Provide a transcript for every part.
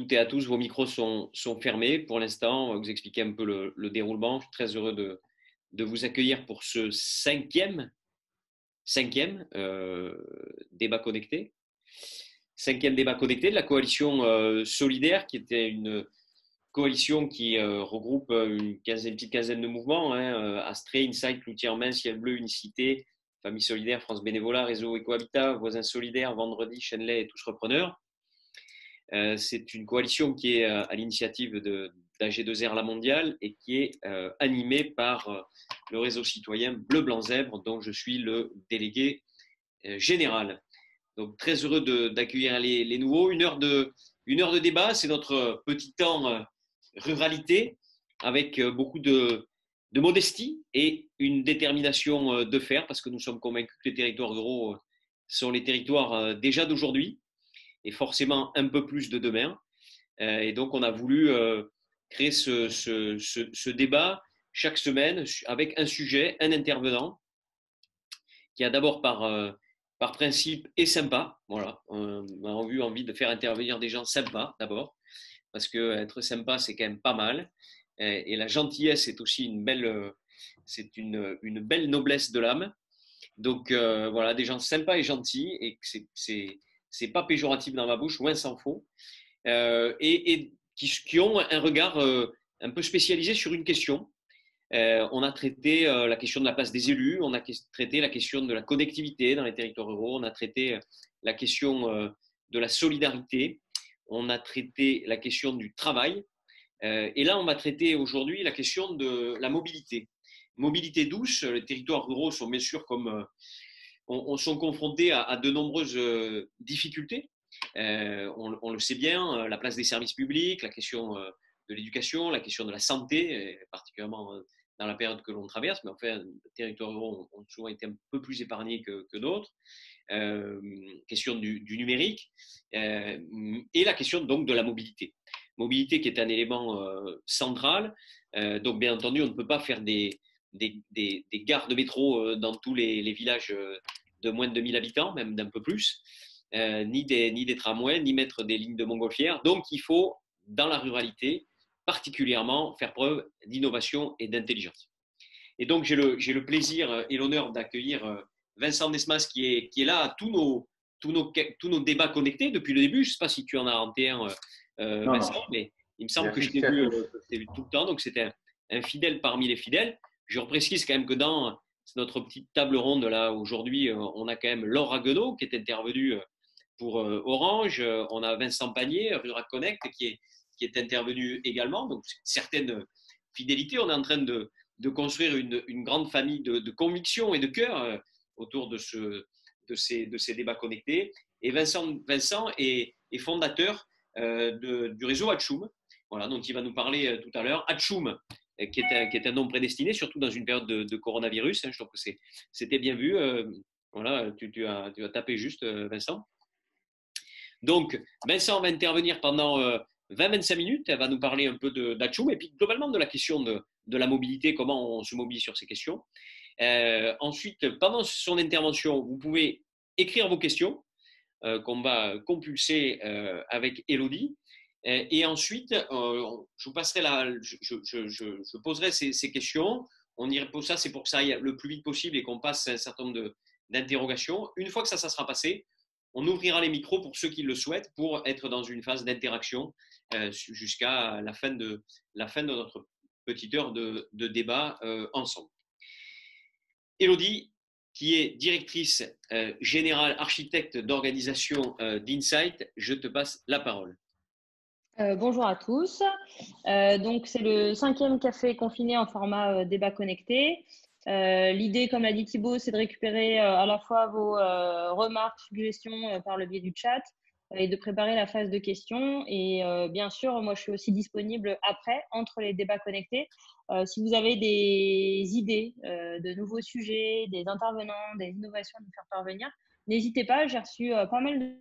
toutes et à tous. Vos micros sont fermés pour l'instant. On va vous expliquer un peu le déroulement. Je suis très heureux de vous accueillir pour ce cinquième débat connecté. Cinquième débat connecté de la coalition solidaire, qui était une coalition qui regroupe une petite quinzaine de mouvements, Astrée, Insight, Cloutier en Main, Ciel Bleu, Unicité, Famille Solidaire, France Bénévolat, Réseau Ecohabitat, Voisins Solidaires, Vendredi, Chenley et Tous Repreneurs. C'est une coalition qui est à l'initiative d'AG2R La Mondiale et qui est animée par le réseau citoyen Bleu Blanc Zèbre, dont je suis le délégué général. Donc très heureux d'accueillir les nouveaux. Une heure de débat, c'est notre petit temps ruralité, avec beaucoup de modestie et une détermination de faire, parce que nous sommes convaincus que les territoires ruraux sont les territoires déjà d'aujourd'hui et forcément un peu plus de demain. Et donc on a voulu créer ce débat chaque semaine avec un sujet, un intervenant, qui a d'abord par principe est sympa. Voilà, on a eu envie de faire intervenir des gens sympas d'abord, parce que être sympa, c'est quand même pas mal. Et la gentillesse est aussi une belle noblesse de l'âme. Donc voilà, des gens sympas et gentils, et c'est pas péjoratif dans ma bouche, loin s'en faut, et qui ont un regard un peu spécialisé sur une question. On a traité la question de la place des élus, on a traité la question de la connectivité dans les territoires ruraux, on a traité la question de la solidarité, on a traité la question du travail, et là on va traiter aujourd'hui la question de la mobilité. Mobilité douce, les territoires ruraux sont bien sûr sont confrontés à de nombreuses difficultés. On le sait bien, la place des services publics, la question de l'éducation, la question de la santé, particulièrement dans la période que l'on traverse, mais enfin, les territoires ruraux ont souvent été un peu plus épargnés que d'autres. Question du numérique, et la question donc de la mobilité. Mobilité qui est un élément central. Donc bien entendu, on ne peut pas faire des gares de métro dans tous les villages de moins de 2000 habitants, même d'un peu plus, ni des tramways, ni mettre des lignes de montgolfière. Donc il faut, dans la ruralité, particulièrement faire preuve d'innovation et d'intelligence. Et donc j'ai le plaisir et l'honneur d'accueillir Vincent Desmas qui est là à tous nos débats connectés depuis le début. Je ne sais pas si tu en as renté un, Vincent, mais il me semble que je t'ai vu tout le temps, donc c'était un fidèle parmi les fidèles. Je reprécise quand même que dans notre petite table ronde là aujourd'hui, on a quand même Laure Raguenaud qui est intervenue pour Orange, on a Vincent Panier, Rural Connect, qui est intervenu également, donc certaines fidélités. On est en train de construire une grande famille de convictions et de cœur autour de ces débats connectés. Et Vincent est fondateur du réseau Hatchoum, voilà, dont il va nous parler tout à l'heure. Hatchoum, qui est un nom prédestiné, surtout dans une période de coronavirus. Je trouve que c'était bien vu. Voilà, tu as tapé juste, Vincent. Donc, Vincent va intervenir pendant 20-25 minutes. Elle va nous parler un peu d'Hatchoum et puis globalement de la question de la mobilité, comment on se mobilise sur ces questions. Ensuite, pendant son intervention, vous pouvez écrire vos questions qu'on va compulser avec Élodie. Et ensuite, je vous passerai je poserai ces questions. On y répond. Ça, c'est pour que ça aille le plus vite possible et qu'on passe un certain nombre d'interrogations. Une fois que ça sera passé, on ouvrira les micros pour ceux qui le souhaitent pour être dans une phase d'interaction jusqu'à la fin de notre petite heure de débat ensemble. Élodie, qui est directrice générale architecte d'organisation d'Insight, je te passe la parole. Bonjour à tous. Donc, c'est le 5e café confiné en format débat connecté. L'idée, comme l'a dit Thibaut, c'est de récupérer à la fois vos remarques, suggestions par le biais du chat et de préparer la phase de questions. Et bien sûr, moi, je suis aussi disponible après, entre les débats connectés. Si vous avez des idées de nouveaux sujets, des intervenants, des innovations à nous faire parvenir, n'hésitez pas. J'ai reçu pas mal de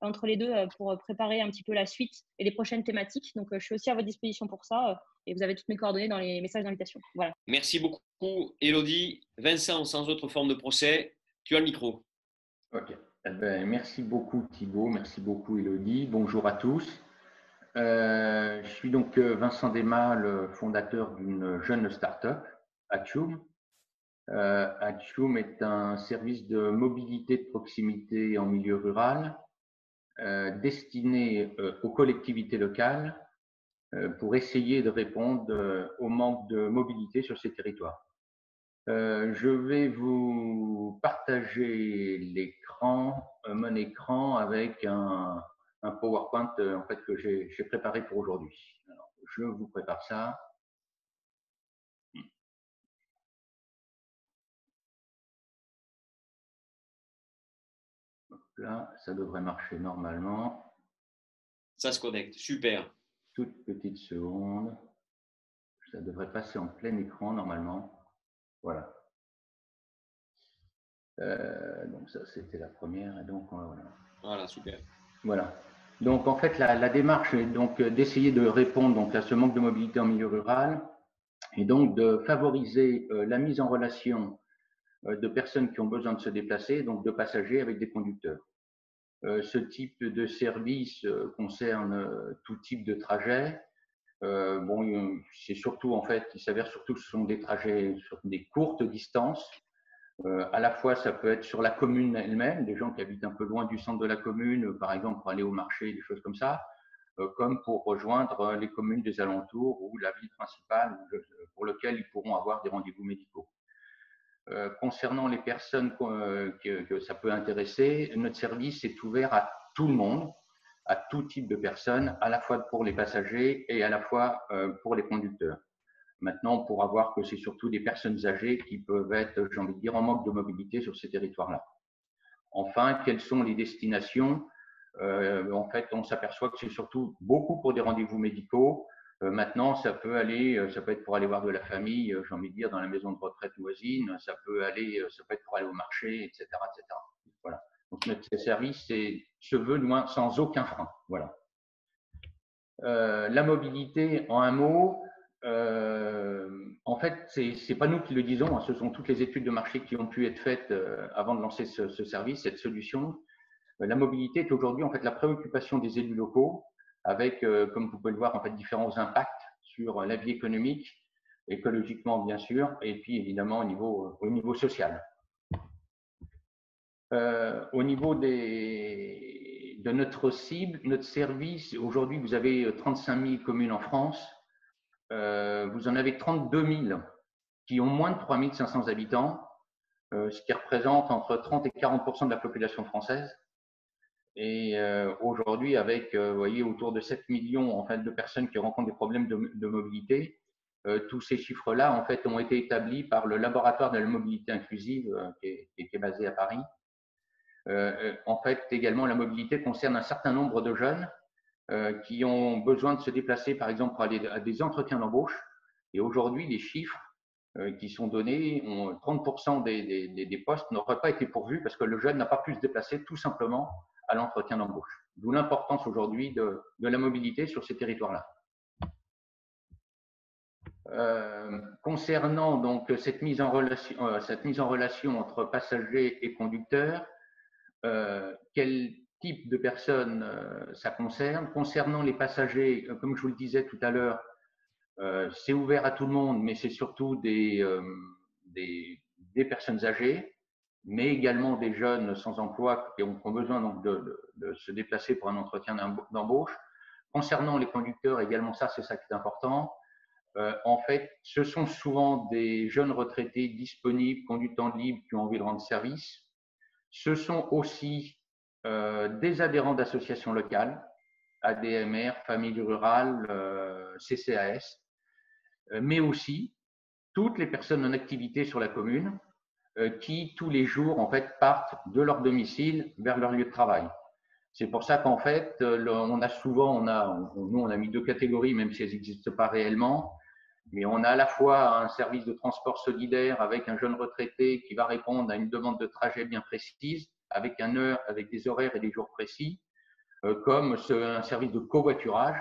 entre les deux pour préparer un petit peu la suite et les prochaines thématiques. Donc, je suis aussi à votre disposition pour ça et vous avez toutes mes coordonnées dans les messages d'invitation. Voilà. Merci beaucoup, Élodie. Vincent, sans autre forme de procès, tu as le micro. Ok. Merci beaucoup Thibaut, merci beaucoup Elodie. Bonjour à tous. Je suis donc Vincent Desmas, le fondateur d'une jeune start-up, Atchoum. Atchoum est un service de mobilité de proximité en milieu rural destiné aux collectivités locales pour essayer de répondre au manque de mobilité sur ces territoires. Je vais vous partager l'écran, mon écran avec un PowerPoint en fait, que j'ai préparé pour aujourd'hui. Je vous prépare ça. Là, ça devrait marcher normalement. Ça se connecte, super. Toute petite seconde. Ça devrait passer en plein écran normalement. Voilà. Donc ça, c'était la première. Et donc, Voilà, super. Voilà. Donc, en fait, la démarche est donc d'essayer de répondre donc, à ce manque de mobilité en milieu rural et donc de favoriser la mise en relation de personnes qui ont besoin de se déplacer, donc de passagers avec des conducteurs. Ce type de service concerne tout type de trajet. Bon, c'est surtout, en fait, il s'avère surtout que ce sont des trajets sur des courtes distances. À la fois, ça peut être sur la commune elle-même, des gens qui habitent un peu loin du centre de la commune, par exemple pour aller au marché, des choses comme ça, comme pour rejoindre les communes des alentours ou la ville principale pour lequel ils pourront avoir des rendez-vous médicaux. Concernant les personnes que ça peut intéresser, notre service est ouvert à tout le monde, à tout type de personnes, à la fois pour les passagers et à la fois pour les conducteurs. Maintenant, on pourra voir que c'est surtout des personnes âgées qui peuvent être, j'ai envie de dire, en manque de mobilité sur ces territoires-là. Enfin, quelles sont les destinations? En fait, on s'aperçoit que c'est surtout beaucoup pour des rendez-vous médicaux. Maintenant, ça peut être pour aller voir de la famille, j'ai envie de dire, dans la maison de retraite voisine, ça peut être pour aller au marché, etc., etc. Voilà. Donc, notre service se veut loin, sans aucun frein. Voilà. La mobilité, en un mot, en fait, c'est pas nous qui le disons, hein, ce sont toutes les études de marché qui ont pu être faites avant de lancer ce service, cette solution. La mobilité est aujourd'hui en fait la préoccupation des élus locaux, avec, comme vous pouvez le voir, en fait différents impacts sur la vie économique, écologiquement bien sûr, et puis évidemment au niveau social. Au niveau de notre cible, notre service, aujourd'hui vous avez 35 000 communes en France. Vous en avez 32 000 qui ont moins de 3 500 habitants, ce qui représente entre 30 et 40% de la population française. Et aujourd'hui, avec, vous voyez, autour de 7 millions en fait, de personnes qui rencontrent des problèmes de mobilité, tous ces chiffres-là en fait, ont été établis par le laboratoire de la mobilité inclusive qui est basé à Paris. En fait, également, la mobilité concerne un certain nombre de jeunes qui ont besoin de se déplacer, par exemple, pour aller à des entretiens d'embauche. Et aujourd'hui, les chiffres qui sont donnés, 30% des postes n'auraient pas été pourvus parce que le jeune n'a pas pu se déplacer tout simplement à l'entretien d'embauche. D'où l'importance aujourd'hui de la mobilité sur ces territoires-là. Concernant donc cette mise en relation entre passagers et conducteurs, quel type de personnes ça concerne? Concernant les passagers, comme je vous le disais tout à l'heure, c'est ouvert à tout le monde, mais c'est surtout des personnes âgées, mais également des jeunes sans emploi qui ont besoin donc de se déplacer pour un entretien d'embauche. Concernant les conducteurs, également ça, c'est ça qui est important. En fait, ce sont souvent des jeunes retraités disponibles, qui ont du temps libre, qui ont envie de rendre service. Ce sont aussi des adhérents d'associations locales, ADMR, Famille Rurale, CCAS, mais aussi toutes les personnes en activité sur la commune qui, tous les jours, en fait, partent de leur domicile vers leur lieu de travail. C'est pour ça qu'en fait, on a souvent, nous, on a mis deux catégories, même si elles n'existent pas réellement, mais on a à la fois un service de transport solidaire avec un jeune retraité qui va répondre à une demande de trajet bien précise, avec des horaires et des jours précis, comme un service de covoiturage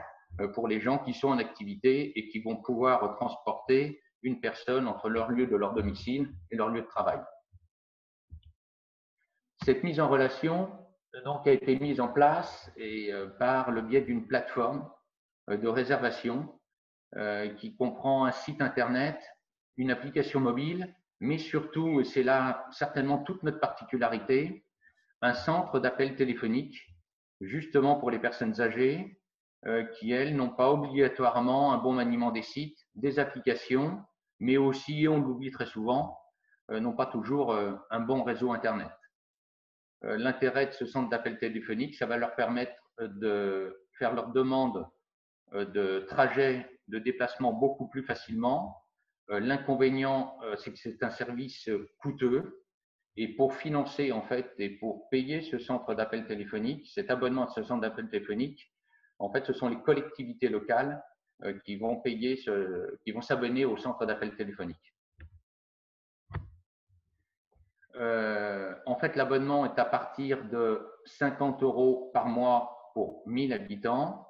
pour les gens qui sont en activité et qui vont pouvoir transporter une personne entre leur lieu de leur domicile et leur lieu de travail. Cette mise en relation donc, a été mise en place par le biais d'une plateforme de réservation qui comprend un site internet, une application mobile, mais surtout, et c'est là certainement toute notre particularité, un centre d'appel téléphonique, justement pour les personnes âgées qui, elles, n'ont pas obligatoirement un bon maniement des sites, des applications, mais aussi, on l'oublie très souvent, n'ont pas toujours un bon réseau Internet. L'intérêt de ce centre d'appel téléphonique, ça va leur permettre de faire leur demande de trajet, de déplacement beaucoup plus facilement. L'inconvénient, c'est que c'est un service coûteux. Et pour financer, en fait, et pour payer ce centre d'appel téléphonique, cet abonnement à ce centre d'appel téléphonique, en fait, ce sont les collectivités locales qui vont payer, qui vont s'abonner au centre d'appel téléphonique. En fait, l'abonnement est à partir de 50 € par mois pour 1000 habitants,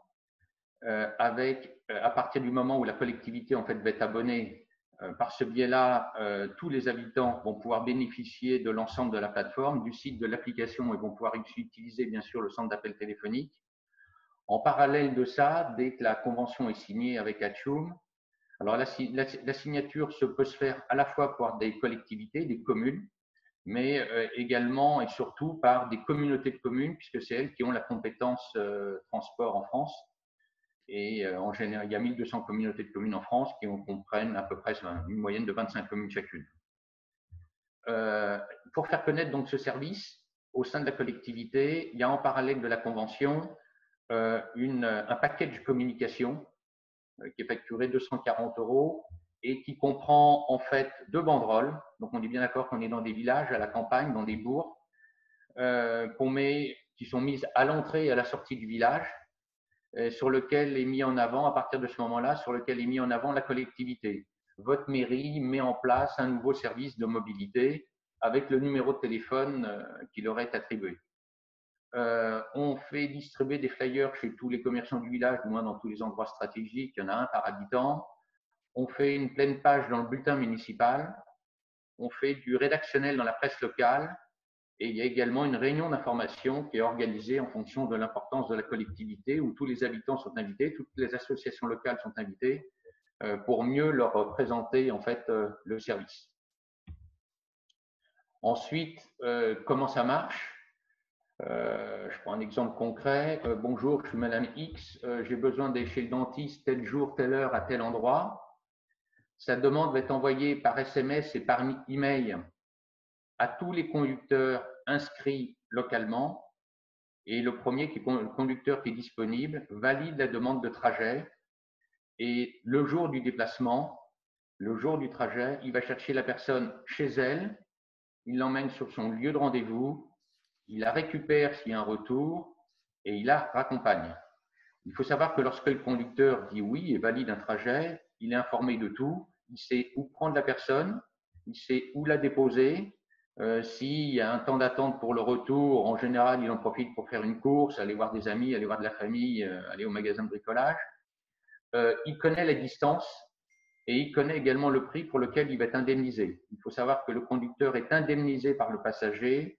à partir du moment où la collectivité en fait, va être abonnée. Par ce biais-là, tous les habitants vont pouvoir bénéficier de l'ensemble de la plateforme, du site, de l'application et vont pouvoir utiliser bien sûr le centre d'appel téléphonique. En parallèle de ça, dès que la convention est signée avec Atchoum, alors la signature peut se faire à la fois par des collectivités, des communes, mais également et surtout par des communautés de communes, puisque c'est elles qui ont la compétence transport en France. Et en général, il y a 1200 communautés de communes en France qui comprennent à peu près une moyenne de 25 communes chacune. Pour faire connaître donc ce service au sein de la collectivité, il y a en parallèle de la convention un package communication qui est facturé 240 € et qui comprend en fait 2 banderoles. Donc on est bien d'accord qu'on est dans des villages, à la campagne, dans des bourgs, qui sont mises à l'entrée et à la sortie du village, sur lequel est mis en avant, à partir de ce moment-là, sur lequel est mis en avant la collectivité. Votre mairie met en place un nouveau service de mobilité avec le numéro de téléphone qui leur est attribué. On fait distribuer des flyers chez tous les commerçants du village, du moins dans tous les endroits stratégiques, il y en a un par habitant. On fait une pleine page dans le bulletin municipal. On fait du rédactionnel dans la presse locale. Et il y a également une réunion d'information qui est organisée en fonction de l'importance de la collectivité, où tous les habitants sont invités, toutes les associations locales sont invitées pour mieux leur présenter en fait le service. Ensuite, comment ça marche? Je prends un exemple concret. Bonjour, je suis Madame X, j'ai besoin d'aller chez le dentiste tel jour, telle heure, à tel endroit. Sa demande va être envoyée par SMS et par email à tous les conducteurs inscrits localement, et le premier conducteur qui est disponible valide la demande de trajet, et le jour du déplacement, le jour du trajet, il va chercher la personne chez elle, il l'emmène sur son lieu de rendez-vous, il la récupère s'il y a un retour et il la raccompagne. Il faut savoir que lorsque le conducteur dit oui et valide un trajet, il est informé de tout, il sait où prendre la personne, il sait où la déposer. S'il y a un temps d'attente pour le retour, en général, il en profite pour faire une course, aller voir des amis, aller voir de la famille, aller au magasin de bricolage. Il connaît la distance et il connaît également le prix pour lequel il va être indemnisé. Il faut savoir que le conducteur est indemnisé par le passager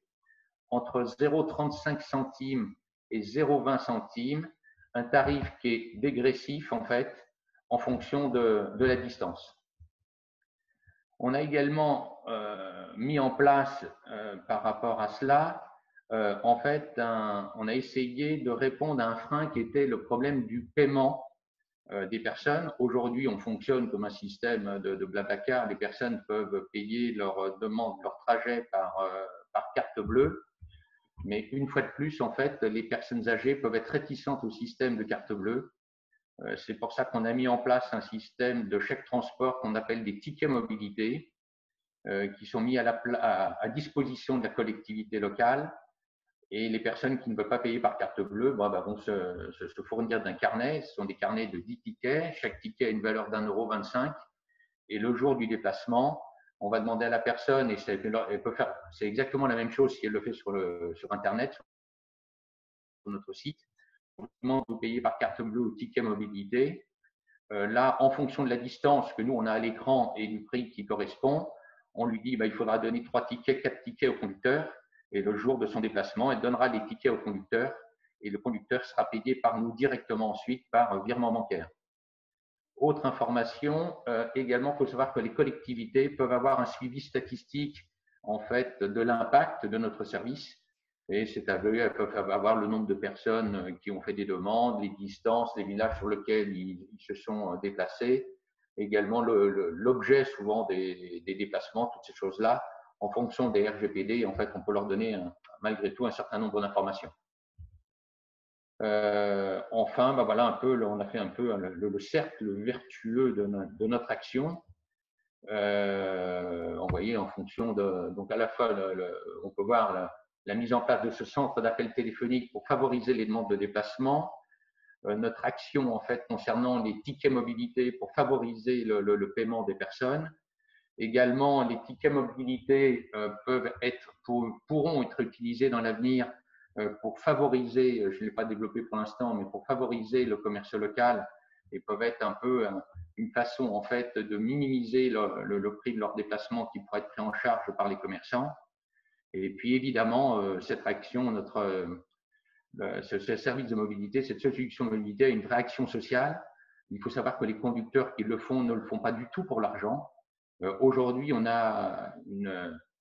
entre 0,35 centimes et 0,20 centimes, un tarif qui est dégressif en fait en fonction de la distance. On a également mis en place par rapport à cela, en fait, on a essayé de répondre à un frein qui était le problème du paiement des personnes. Aujourd'hui, on fonctionne comme un système de Blablacar. Les personnes peuvent payer leur demande, leur trajet par carte bleue. Mais une fois de plus, en fait, les personnes âgées peuvent être réticentes au système de carte bleue. C'est pour ça qu'on a mis en place un système de chèque transport qu'on appelle des tickets mobilité, qui sont mis à disposition de la collectivité locale. Et les personnes qui ne veulent pas payer par carte bleue vont se fournir d'un carnet. Ce sont des carnets de 10 tickets. Chaque ticket a une valeur d'1,25 €. Et le jour du déplacement, on va demander à la personne, et c'est exactement la même chose si elle le fait sur Internet, sur notre site. Vous payez par carte bleue ou ticket mobilité. Là, en fonction de la distance que nous, on a à l'écran et du prix qui correspond, on lui dit il faudra donner 3 tickets, 4 tickets au conducteur. Et le jour de son déplacement, elle donnera les tickets au conducteur et le conducteur sera payé par nous directement ensuite par virement bancaire. Autre information, également, il faut savoir que les collectivités peuvent avoir un suivi statistique en fait de l'impact de notre service. Et c'est à eux, elles peuvent avoir le nombre de personnes qui ont fait des demandes, les distances, les villages sur lesquels ils se sont déplacés, également l'objet souvent des déplacements, toutes ces choses-là. En fonction des RGPD, en fait, on peut leur donner malgré tout un certain nombre d'informations. Enfin, ben voilà un peu, on a fait un peu le cercle vertueux de notre action. On voyait en fonction de, donc à la fois, on peut voir la mise en place de ce centre d'appel téléphonique pour favoriser les demandes de déplacement, notre action en fait concernant les tickets mobilité pour favoriser le paiement des personnes. Également, les tickets mobilité pourront être utilisés dans l'avenir pour favoriser, je ne l'ai pas développé pour l'instant, mais pour favoriser le commerce local et peuvent être un peu une façon en fait de minimiser le prix de leur déplacement qui pourrait être pris en charge par les commerçants. Et puis évidemment, cette action, ce service de mobilité, cette solution de mobilité a une vraie action sociale. Il faut savoir que les conducteurs qui le font ne le font pas du tout pour l'argent. Aujourd'hui, on a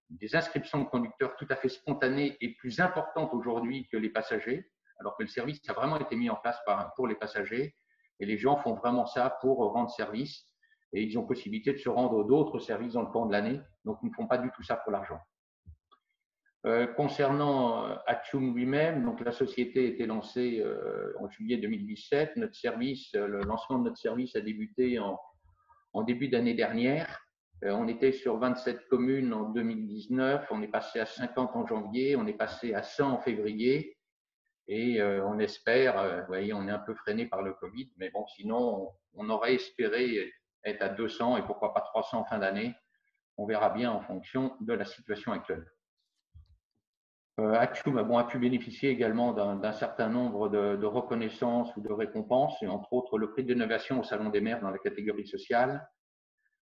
des inscriptions de conducteurs tout à fait spontanées et plus importantes aujourd'hui que les passagers, alors que le service a vraiment été mis en place pour les passagers. Et les gens font vraiment ça pour rendre service. Et ils ont possibilité de se rendre d'autres services dans le cours de l'année. Donc, ils ne font pas du tout ça pour l'argent. Concernant Atchoum lui-même, donc la société a été lancée en juillet 2017. Notre service, le lancement de notre service a débuté en début d'année dernière. On était sur 27 communes en 2019. On est passé à 50 en janvier. On est passé à 100 en février. Et on espère, vous voyez, on est un peu freiné par le Covid, mais bon, sinon, on aurait espéré être à 200 et pourquoi pas 300 en fin d'année. On verra bien en fonction de la situation actuelle. Atchoum a pu bénéficier également d'un certain nombre de reconnaissances ou de récompenses, et entre autres le prix d'innovation au Salon des maires dans la catégorie sociale,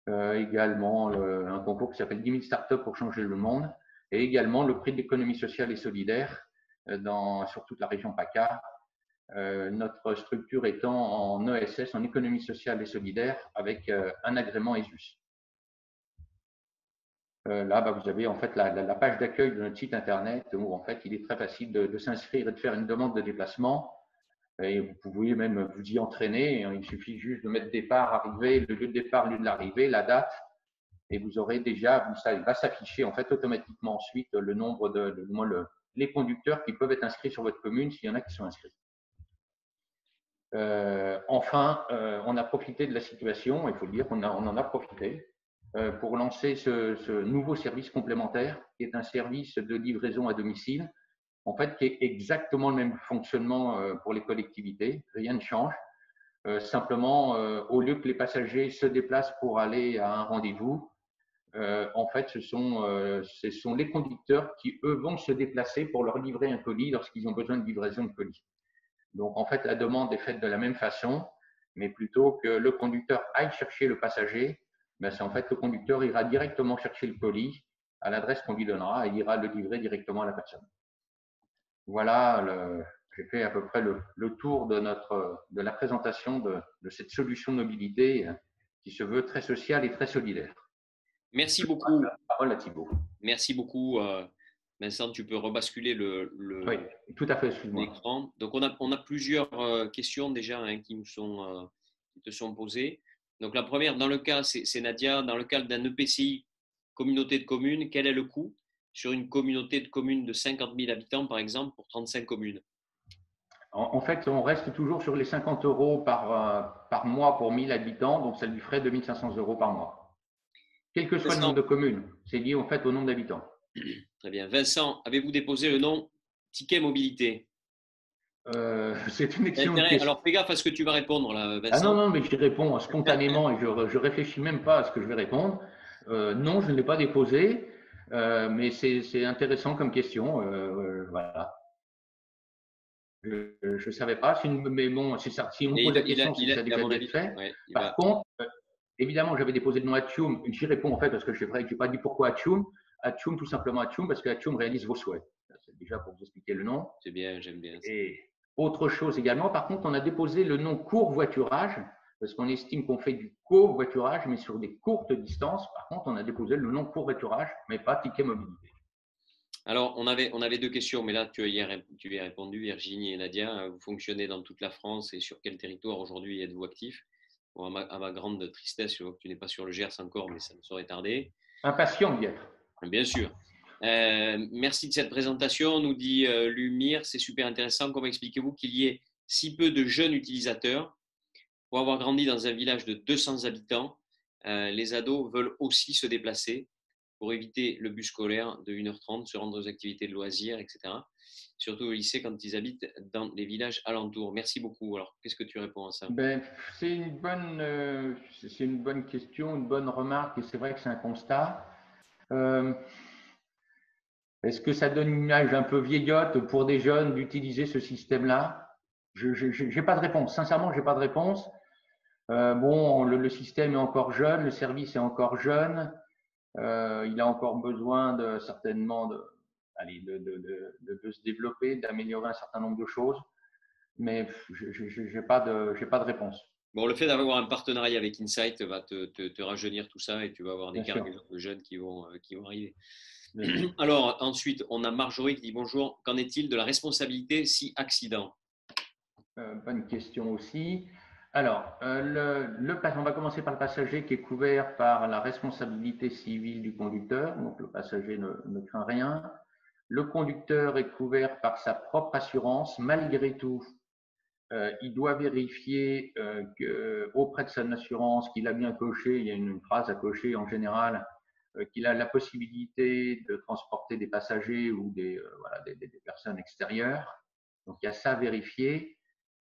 également un concours qui s'appelle 10 000 startups pour changer le monde, et également le prix d'économie sociale et solidaire sur toute la région PACA, notre structure étant en ESS, en économie sociale et solidaire, avec un agrément ESUS. Là, vous avez en fait la page d'accueil de notre site internet où en fait il est très facile de s'inscrire et de faire une demande de déplacement. Et vous pouvez même vous y entraîner. Il suffit juste de mettre départ, arrivée, le lieu de départ, lieu de l'arrivée, la date, et vous aurez déjà, ça va s'afficher en fait automatiquement ensuite le nombre les conducteurs qui peuvent être inscrits sur votre commune s'il y en a qui sont inscrits. Enfin, on a profité de la situation, il faut le dire, on en a profité pour lancer ce nouveau service complémentaire qui est un service de livraison à domicile, en fait, qui est exactement le même fonctionnement pour les collectivités, rien ne change. Simplement, au lieu que les passagers se déplacent pour aller à un rendez-vous, en fait, ce sont les conducteurs qui, eux, vont se déplacer pour leur livrer un colis lorsqu'ils ont besoin de livraison de colis. Donc, en fait, la demande est faite de la même façon, mais plutôt que le conducteur aille chercher le passager, c'est en fait le conducteur ira directement chercher le colis à l'adresse qu'on lui donnera et ira le livrer directement à la personne. Voilà, j'ai fait à peu près le tour de la présentation de cette solution de mobilité qui se veut très sociale et très solidaire. Merci beaucoup. La parole à Thibaut. Merci beaucoup, Vincent. Tu peux rebasculer oui, tout à fait, l'écran. Donc, on a plusieurs questions déjà qui te sont posées. Donc, la première, dans le cas, c'est Nadia, dans le cadre d'un EPCI, communauté de communes, quel est le coût sur une communauté de communes de 50 000 habitants, par exemple, pour 35 communes? En fait, on reste toujours sur les 50 € par mois pour 1000 habitants, donc ça lui ferait 2 500 € par mois. Quel que soit le nombre de communes, c'est lié en fait au nombre d'habitants. Très bien. Vincent, avez-vous déposé le nom ticket mobilité? C'est une excellente question. Alors, fais gaffe à ce que tu vas répondre, là, Vincent. Ah non, mais je réponds spontanément et je réfléchis même pas à ce que je vais répondre. Non, je ne l'ai pas déposé, mais c'est intéressant comme question. Voilà. Je ne savais pas, mais bon, si on me pose la question, c'est que ça a déjà été fait. Ouais, Par contre, évidemment, j'avais déposé le nom Atchoum. J'y réponds en fait parce que je n'ai pas dit pourquoi Atchoum. Atchoum, tout simplement Atchoum, parce que Atchoum réalise vos souhaits. C'est déjà pour vous expliquer le nom. C'est bien, j'aime bien ça. Et autre chose également, par contre, on a déposé le nom covoiturage, parce qu'on estime qu'on fait du covoiturage, mais sur des courtes distances. Par contre, on a déposé le nom covoiturage, mais pas ticket mobilité. Alors, on avait deux questions, mais là, tu y as répondu, Virginie et Nadia. Vous fonctionnez dans toute la France et sur quel territoire aujourd'hui êtes-vous actif? Bon, à ma grande tristesse, je vois que tu n'es pas sur le Gers encore, mais ça ne saurait tarder. Impatient d'y être. Bien sûr. Merci de cette présentation, nous dit Lumire. C'est super intéressant. Comment expliquez-vous qu'il y ait si peu de jeunes utilisateurs? Pour avoir grandi dans un village de 200 habitants, les ados veulent aussi se déplacer pour éviter le bus scolaire de 1h30, se rendre aux activités de loisirs, etc. Surtout au lycée quand ils habitent dans les villages alentours. Merci beaucoup. Alors, qu'est-ce que tu réponds à ça? C'est une bonne question, une bonne remarque, et c'est vrai que c'est un constat. Est-ce que ça donne une image un peu vieillotte pour des jeunes d'utiliser ce système-là? Je n'ai pas de réponse. Sincèrement, je n'ai pas de réponse. Le système est encore jeune, le service est encore jeune. Il a encore besoin certainement de se développer, d'améliorer un certain nombre de choses. Mais je n'ai pas de réponse. Bon, le fait d'avoir un partenariat avec Insight va te rajeunir tout ça et tu vas avoir des cargaisons de jeunes qui vont arriver. Alors, ensuite, on a Marjorie qui dit bonjour. Qu'en est-il de la responsabilité si accident? Bonne question aussi. Alors, on va commencer par le passager qui est couvert par la responsabilité civile du conducteur. Donc, le passager ne craint rien. Le conducteur est couvert par sa propre assurance. Malgré tout, il doit vérifier auprès de son assurance qu'il a bien coché. Il y a une phrase à cocher en général, qu'il a la possibilité de transporter des passagers ou des personnes extérieures. Donc, il y a ça à vérifier.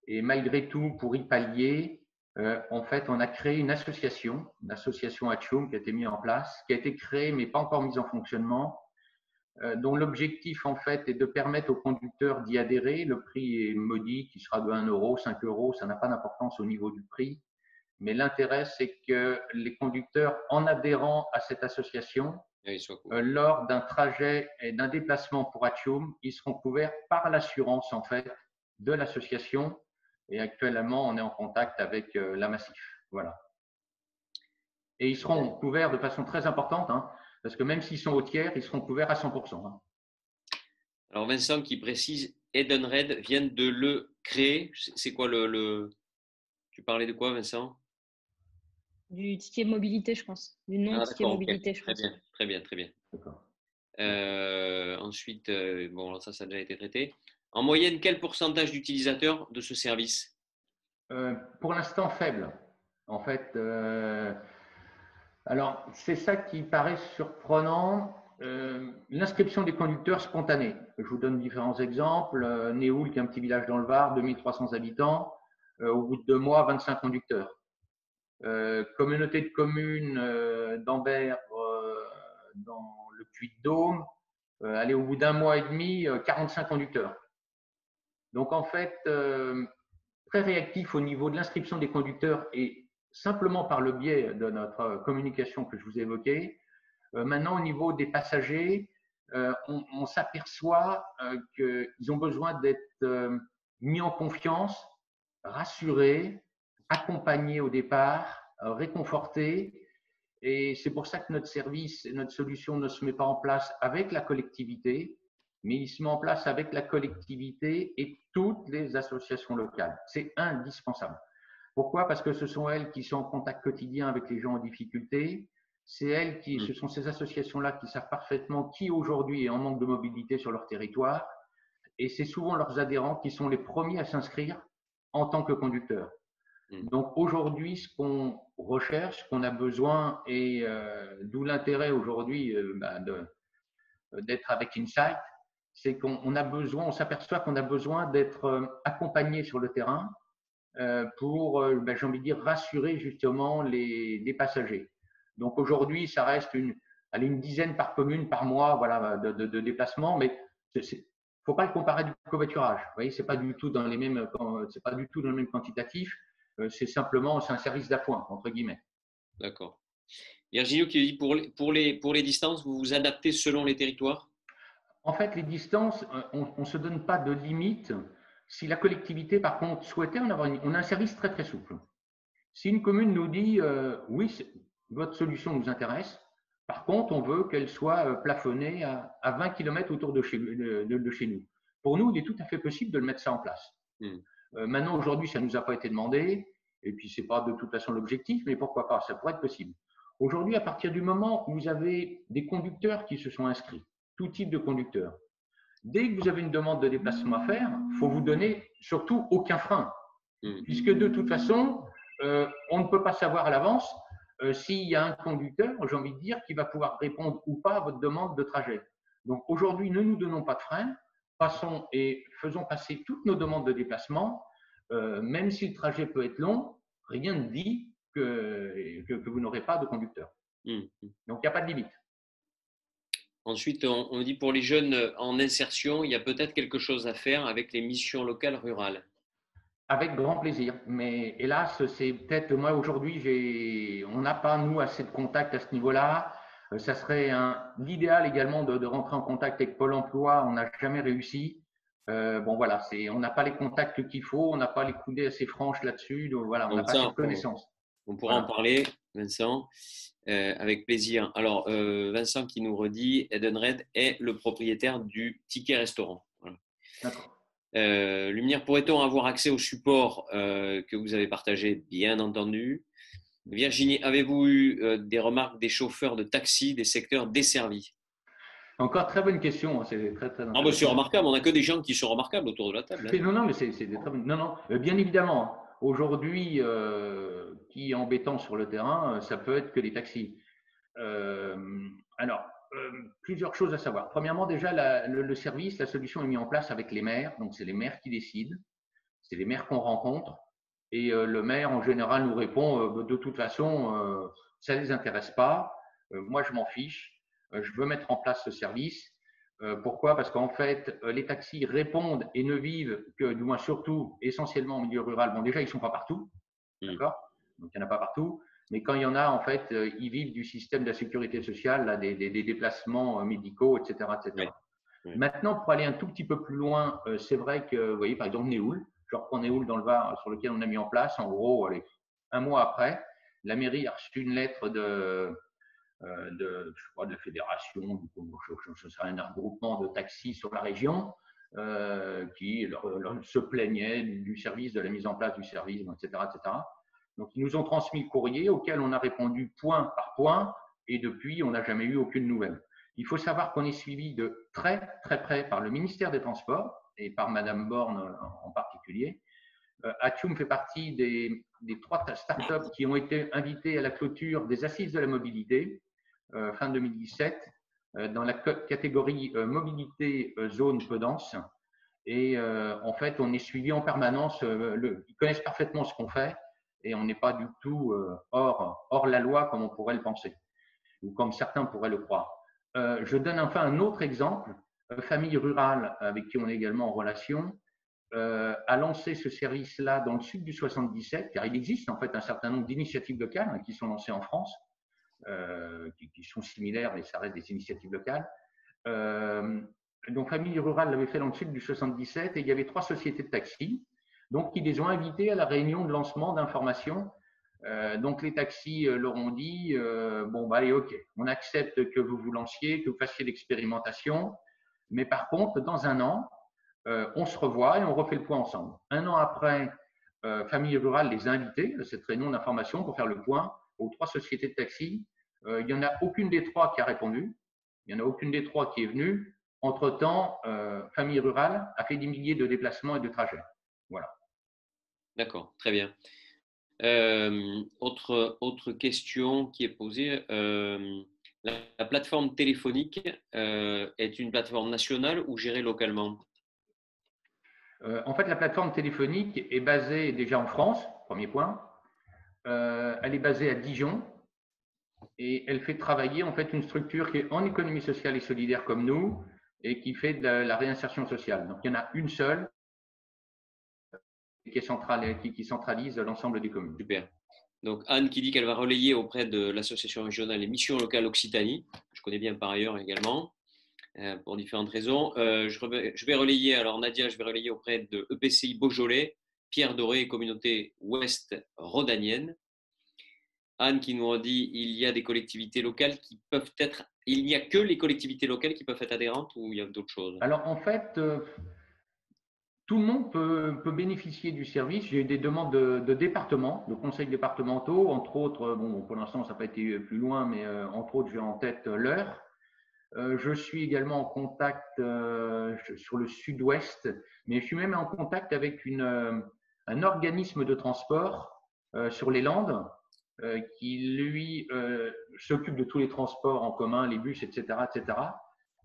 Et malgré tout, pour y pallier, en fait, on a créé une association Atchoum qui a été mise en place, qui a été créée mais pas encore mise en fonctionnement, dont l'objectif en fait est de permettre aux conducteurs d'y adhérer. Le prix est modique, qui sera de 1 euro, 5 euros, ça n'a pas d'importance au niveau du prix. Mais l'intérêt, c'est que les conducteurs, en adhérant à cette association, lors d'un trajet et d'un déplacement pour Atchoum, ils seront couverts par l'assurance en fait de l'association. Et actuellement, on est en contact avec la Massif. Voilà. Et ils seront couverts de façon très importante, parce que même s'ils sont au tiers, ils seront couverts à 100%. Alors Vincent qui précise, Edenred vient de le créer. C'est quoi Tu parlais de quoi, Vincent? Du ticket mobilité, je pense. Du non-ticket mobilité, okay. Je pense. Très bien. D'accord. Ensuite, bon, ça a déjà été traité. En moyenne, quel pourcentage d'utilisateurs de ce service? Pour l'instant, faible. En fait, alors c'est ça qui paraît surprenant. L'inscription des conducteurs spontanés. Je vous donne différents exemples. Néoul, qui est un petit village dans le Var, 2300 habitants. Au bout de 2 mois, 25 conducteurs. Communauté de communes d'Ambert, dans le Puy-de-Dôme. Au bout d'1 mois et demi, 45 conducteurs. Donc en fait, très réactif au niveau de l'inscription des conducteurs et simplement par le biais de notre communication que je vous ai évoquée. Maintenant, au niveau des passagers, on s'aperçoit qu'ils ont besoin d'être mis en confiance, rassurés, accompagnés au départ, réconfortés. Et c'est pour ça que notre service et notre solution ne se met pas en place avec la collectivité, mais il se met en place avec la collectivité et toutes les associations locales. C'est indispensable. Pourquoi? Parce que ce sont elles qui sont en contact quotidien avec les gens en difficulté. Ce sont ces associations-là qui savent parfaitement qui aujourd'hui est en manque de mobilité sur leur territoire. Et c'est souvent leurs adhérents qui sont les premiers à s'inscrire en tant que conducteurs. Donc aujourd'hui, ce qu'on recherche, ce qu'on a besoin, et d'où l'intérêt aujourd'hui d'être avec Insight, c'est on s'aperçoit qu'on a besoin d'être accompagné sur le terrain pour, j'ai envie de dire, rassurer justement les passagers. Donc aujourd'hui, ça reste une dizaine par commune par mois, voilà, de déplacements, mais faut pas le comparer du covoiturage. Vous voyez, c'est pas du tout dans le même quantitatif. C'est un service d'appoint, entre guillemets. D'accord. Virginie qui dit pour les distances, vous vous adaptez selon les territoires? En fait, les distances, on ne se donne pas de limite. Si la collectivité, par contre, souhaitait en avoir on a un service très très souple. Si une commune nous dit oui, votre solution nous intéresse, par contre, on veut qu'elle soit plafonnée à 20 km autour de chez nous. Pour nous, il est tout à fait possible de le mettre ça en place. Maintenant, aujourd'hui, ça ne nous a pas été demandé, et puis ce n'est pas de toute façon l'objectif, mais pourquoi pas, ça pourrait être possible. Aujourd'hui, à partir du moment où vous avez des conducteurs qui se sont inscrits, tout type de conducteurs, dès que vous avez une demande de déplacement à faire, il faut vous donner surtout aucun frein, puisque de toute façon, on ne peut pas savoir à l'avance s'il y a un conducteur, j'ai envie de dire, qui va pouvoir répondre ou pas à votre demande de trajet. Donc aujourd'hui, ne nous donnons pas de frein, passons et faisons passer toutes nos demandes de déplacement, même si le trajet peut être long, rien ne dit que vous n'aurez pas de conducteur. Donc il n'y a pas de limite. Ensuite, on dit pour les jeunes en insertion, il y a peut-être quelque chose à faire avec les missions locales rurales. Avec grand plaisir, mais hélas, c'est peut-être moi aujourd'hui, on n'a pas nous assez de contact à ce niveau-là. Ça serait l'idéal également de rentrer en contact avec Pôle Emploi. On n'a jamais réussi. Bon voilà, on n'a pas les contacts qu'il faut, on n'a pas les coudées assez franches là-dessus. Donc voilà, on n'a pas cette connaissance. On pourra en parler, Vincent, avec plaisir. Alors, Vincent qui nous redit, Edenred est le propriétaire du ticket restaurant. Voilà. D'accord. Lumière, pourrait-on avoir accès au support que vous avez partagé, bien entendu? Virginie, avez-vous eu des remarques des chauffeurs de taxi des secteurs desservis? Encore très bonne question, c'est très Ah bah c'est remarquable, on n'a que des gens qui sont remarquables autour de la table. Hein. Non, mais c'est des très bonnes. Non, bien évidemment. Aujourd'hui, qui est embêtant sur le terrain, ça peut être que les taxis. Alors, plusieurs choses à savoir. Premièrement, déjà, le service, la solution est mise en place avec les maires. Donc, c'est les maires qui décident. C'est les maires qu'on rencontre. Et le maire, en général, nous répond de toute façon, ça ne les intéresse pas. Moi, je m'en fiche. Je veux mettre en place ce service. Pourquoi? Parce qu'en fait, les taxis répondent et ne vivent que, du moins surtout, essentiellement en milieu rural. Bon, déjà, ils ne sont pas partout. D'accord? Donc, il n'y en a pas partout. Mais quand il y en a, en fait, ils vivent du système de la sécurité sociale, là, des déplacements médicaux, etc. etc. Ouais. Maintenant, pour aller un tout petit peu plus loin, c'est vrai que, vous voyez, par exemple, Néoul, je reprends Néoul dans le Var, sur lequel on a mis en place, en gros, allez, un mois après, la mairie a reçu une lettre de la fédération, je sais un regroupement de taxis sur la région, qui se plaignaient du service, de la mise en place du service, etc., etc. Donc, ils nous ont transmis le courrier auquel on a répondu point par point et depuis, on n'a jamais eu aucune nouvelle. Il faut savoir qu'on est suivi de très, très près par le ministère des Transports et par Madame Borne en particulier. Atium fait partie des 3 startups qui ont été invitées à la clôture des Assises de la mobilité fin 2017 dans la catégorie mobilité zone peu dense. Et en fait, on est suivi en permanence. Ils connaissent parfaitement ce qu'on fait et on n'est pas du tout hors la loi comme on pourrait le penser ou comme certains pourraient le croire. Je donne enfin un autre exemple. Famille rurale, avec qui on est également en relation, a lancé ce service-là dans le sud du 77, car il existe en fait un certain nombre d'initiatives locales qui sont lancées en France, qui sont similaires, mais ça reste des initiatives locales. Donc, Famille Rurale l'avait fait dans le sud du 77 et il y avait 3 sociétés de taxi, donc qui les ont invités à la réunion de lancement d'information. Donc, les taxis leur ont dit bon, bah, allez, ok, on accepte que vous vous lanciez, que vous fassiez l'expérimentation, mais par contre, dans un an, on se revoit et on refait le point ensemble. Un an après, Famille Rurale les a invités à cette réunion d'information pour faire le point aux 3 sociétés de taxi. Il n'y en a aucune des 3 qui a répondu. Il n'y en a aucune des 3 qui est venue. Entre-temps, Famille Rurale a fait des milliers de déplacements et de trajets. Voilà. D'accord, très bien. Autre question qui est posée. La plateforme téléphonique est une plateforme nationale ou gérée localement? En fait, la plateforme téléphonique est basée déjà en France, premier point. Elle est basée à Dijon et elle fait travailler en fait une structure qui est en économie sociale et solidaire comme nous et qui fait de la réinsertion sociale. Donc, il y en a une seule qui centralise l'ensemble des communes. Super. Donc Anne qui dit qu'elle va relayer auprès de l'association régionale et missions locales Occitanie. Je connais bien par ailleurs également, pour différentes raisons. Je vais relayer, alors Nadia, je vais relayer auprès de EPCI Beaujolais, Pierre Doré et communauté ouest rhodanienne. Anne qui nous dit il y a des collectivités locales qui peuvent être, il n'y a que les collectivités locales qui peuvent être adhérentes ou il y a d'autres choses? Alors en fait, tout le monde peut bénéficier du service. J'ai eu des demandes de départements, de conseils départementaux, entre autres, bon, pour l'instant ça n'a pas été plus loin, mais entre autres j'ai en tête l'Eure. Je suis également en contact sur le sud-ouest, mais je suis même en contact avec un organisme de transport sur les Landes qui, lui, s'occupe de tous les transports en commun, les bus, etc.,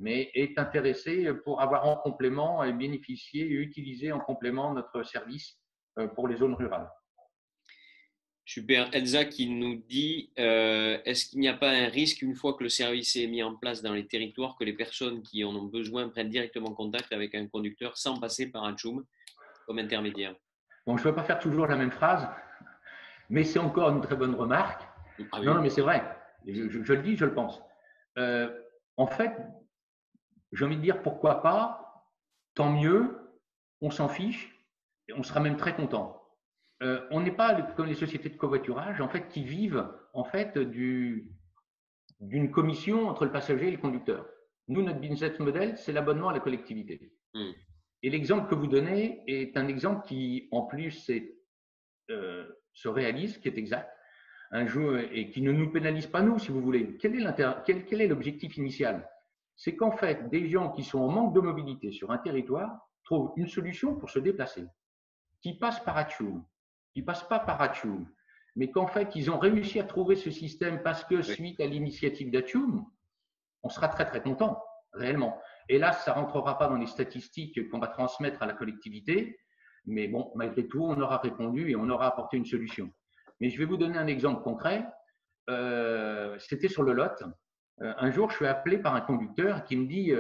mais est intéressé pour avoir en complément et bénéficier et utiliser en complément notre service pour les zones rurales. Super. Elsa qui nous dit est-ce qu'il n'y a pas un risque, une fois que le service est mis en place dans les territoires, que les personnes qui en ont besoin prennent directement contact avec un conducteur sans passer par un Joom comme intermédiaire? Bon, je ne vais pas faire toujours la même phrase, mais c'est encore une très bonne remarque. Ah oui. Non, mais c'est vrai. Je le dis, je le pense. En fait, j'ai envie de dire pourquoi pas, tant mieux, on s'en fiche, et on sera même très content. On n'est pas comme les sociétés de covoiturage, en fait, qui vivent en fait d'une commission entre le passager et le conducteur. Nous, notre business model, c'est l'abonnement à la collectivité. Et l'exemple que vous donnez est un exemple qui, en plus, se réalise, qui est exact, un jeu et qui ne nous pénalise pas nous, si vous voulez. Quel est l'objectif initial? C'est qu'en fait, des gens qui sont en manque de mobilité sur un territoire trouvent une solution pour se déplacer, qui passent par Atchoum, qui ne passent pas par Atchoum, mais qu'en fait, ils ont réussi à trouver ce système parce que suite à l'initiative d'Atchoum, on sera très très content, réellement. Et là, ça ne rentrera pas dans les statistiques qu'on va transmettre à la collectivité, mais bon, malgré tout, on aura répondu et on aura apporté une solution. Mais je vais vous donner un exemple concret. C'était sur le Lot. Un jour, je suis appelé par un conducteur qui me dit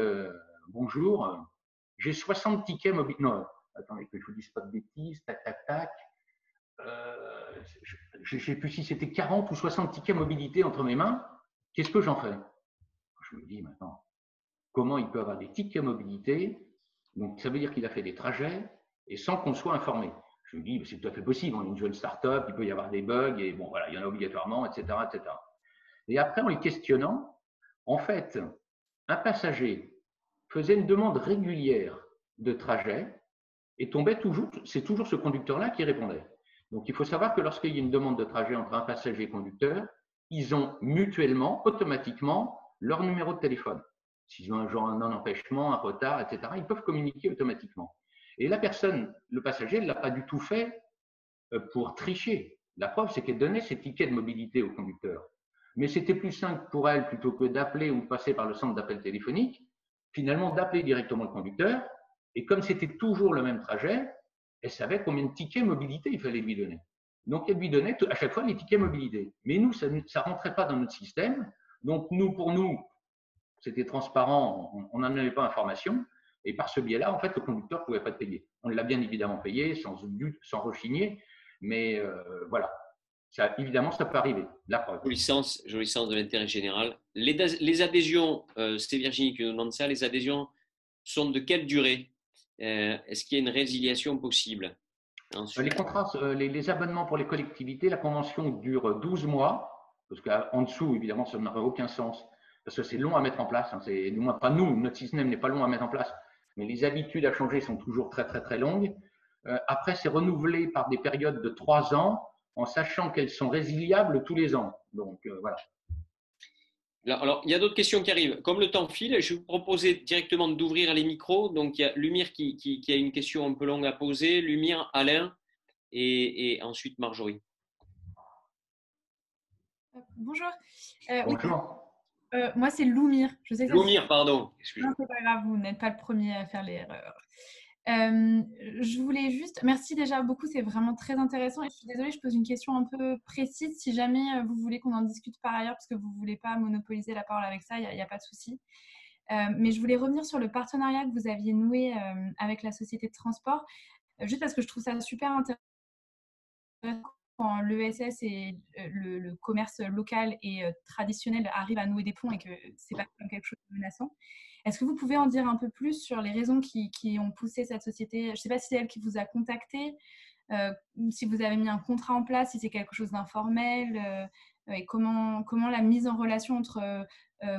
bonjour, j'ai 60 tickets mobiles. Non, attendez que je ne vous dise pas de bêtises. Tac, tac, tac. Je ne sais plus si c'était 40 ou 60 tickets mobilité entre mes mains. Qu'est-ce que j'en fais? Je me dis maintenant, comment il peut avoir des tickets mobilité? Donc, ça veut dire qu'il a fait des trajets et sans qu'on soit informé. Je me dis, c'est tout à fait possible. On est une jeune start-up, il peut y avoir des bugs et bon, voilà, il y en a obligatoirement, etc., etc. Et après, en les questionnant, en fait, un passager faisait une demande régulière de trajet et tombait toujours, c'est toujours ce conducteur-là qui répondait. Donc, il faut savoir que lorsqu'il y a une demande de trajet entre un passager et conducteur, ils ont mutuellement, automatiquement, leur numéro de téléphone. S'ils ont un genre un non-empêchement, un retard, etc., ils peuvent communiquer automatiquement. Et la personne, le passager, ne l'a pas du tout fait pour tricher. La preuve, c'est qu'elle donnait ses tickets de mobilité au conducteur. Mais c'était plus simple pour elle, plutôt que d'appeler ou de passer par le centre d'appel téléphonique, finalement d'appeler directement le conducteur. Et comme c'était toujours le même trajet, elle savait combien de tickets mobilité il fallait lui donner. Donc, elle lui donnait à chaque fois les tickets mobilité. Mais nous, ça ne rentrait pas dans notre système. Donc, pour nous, c'était transparent, on n'en avait pas information. Et par ce biais-là, en fait, le conducteur ne pouvait pas te payer. On l'a bien évidemment payé, sans rechigner. Mais voilà, ça, évidemment, ça peut arriver. La preuve. Joli sens de l'intérêt général. Les adhésions, c'est Virginie qui nous demande ça, les adhésions sont de quelle durée? Est-ce qu'il y a une résiliation possible? Ensuite, les contrats, les abonnements pour les collectivités, la convention dure 12 mois, parce qu'en dessous, évidemment, ça n'aurait aucun sens, parce que c'est long à mettre en place. Hein, du moins, pas nous, notre système n'est pas long à mettre en place, mais les habitudes à changer sont toujours très, très, très longues. Après, c'est renouvelé par des périodes de 3 ans, en sachant qu'elles sont résiliables tous les ans. Donc, voilà. Alors, il y a d'autres questions qui arrivent. Comme le temps file, je vais vous proposer directement d'ouvrir les micros. Donc, il y a Lumire qui a une question un peu longue à poser. Lumire, Alain et ensuite Marjorie. Bonjour. Bonjour. Oui, moi, c'est Lumire. Je sais que Lumire, pardon. Non, c'est pas grave, vous n'êtes pas le premier à faire l'erreur. Je voulais juste… Merci déjà beaucoup, c'est vraiment très intéressant. Et je suis désolée, je pose une question un peu précise. Si jamais vous voulez qu'on en discute par ailleurs, parce que vous ne voulez pas monopoliser la parole avec ça, il n'y a pas de souci. Mais je voulais revenir sur le partenariat que vous aviez noué avec la société de transport, juste parce que je trouve ça super intéressant quand l'ESS et le commerce local et traditionnel arrivent à nouer des ponts et que c'est pas comme quelque chose de menaçant. Est-ce que vous pouvez en dire un peu plus sur les raisons qui ont poussé cette société? Je ne sais pas si c'est elle qui vous a contacté, si vous avez mis un contrat en place, si c'est quelque chose d'informel, et comment la mise en relation entre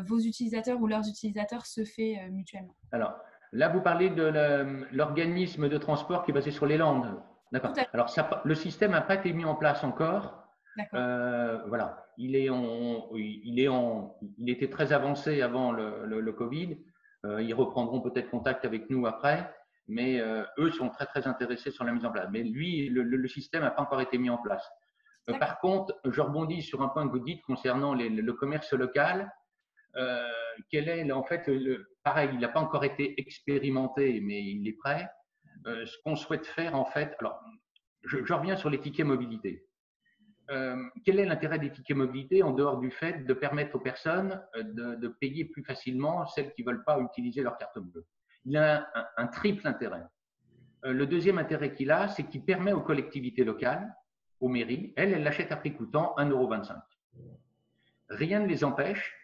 vos utilisateurs ou leurs utilisateurs se fait mutuellement? Alors, là, vous parlez de l'organisme de transport qui est basé sur les Landes. D'accord. Tout à fait. Alors, le système n'a pas été mis en place encore. D'accord. Voilà. Il était très avancé avant le Covid. Ils reprendront peut-être contact avec nous après, mais eux sont très, très intéressés sur la mise en place. Mais lui, le système n'a pas encore été mis en place. Par contre, je rebondis sur un point que vous dites concernant le commerce local. Quel est en fait pareil, il n'a pas encore été expérimenté, mais il est prêt. Ce qu'on souhaite faire en fait, alors je reviens sur les tickets mobilité. Quel est l'intérêt des tickets mobilité en dehors du fait de permettre aux personnes de payer plus facilement celles qui ne veulent pas utiliser leur carte bleue? Il a un triple intérêt. Le deuxième intérêt qu'il a, c'est qu'il permet aux collectivités locales, aux mairies, elles l'achètent à prix coûtant 1,25 €. Rien ne les empêche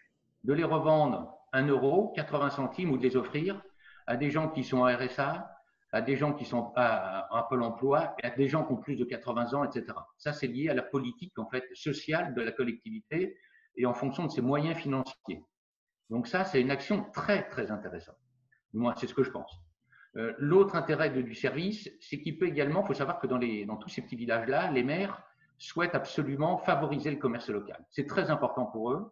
de les revendre 1 € 80 centimes ou de les offrir à des gens qui sont à RSA, à des gens qui sont à Pôle emploi, et à des gens qui ont plus de 80 ans, etc. Ça, c'est lié à la politique en fait sociale de la collectivité et en fonction de ses moyens financiers. Donc ça, c'est une action très, très intéressante. Moi, c'est ce que je pense. L'autre intérêt du service, c'est qu'il peut également, il faut savoir que dans tous ces petits villages-là, les maires souhaitent absolument favoriser le commerce local. C'est très important pour eux.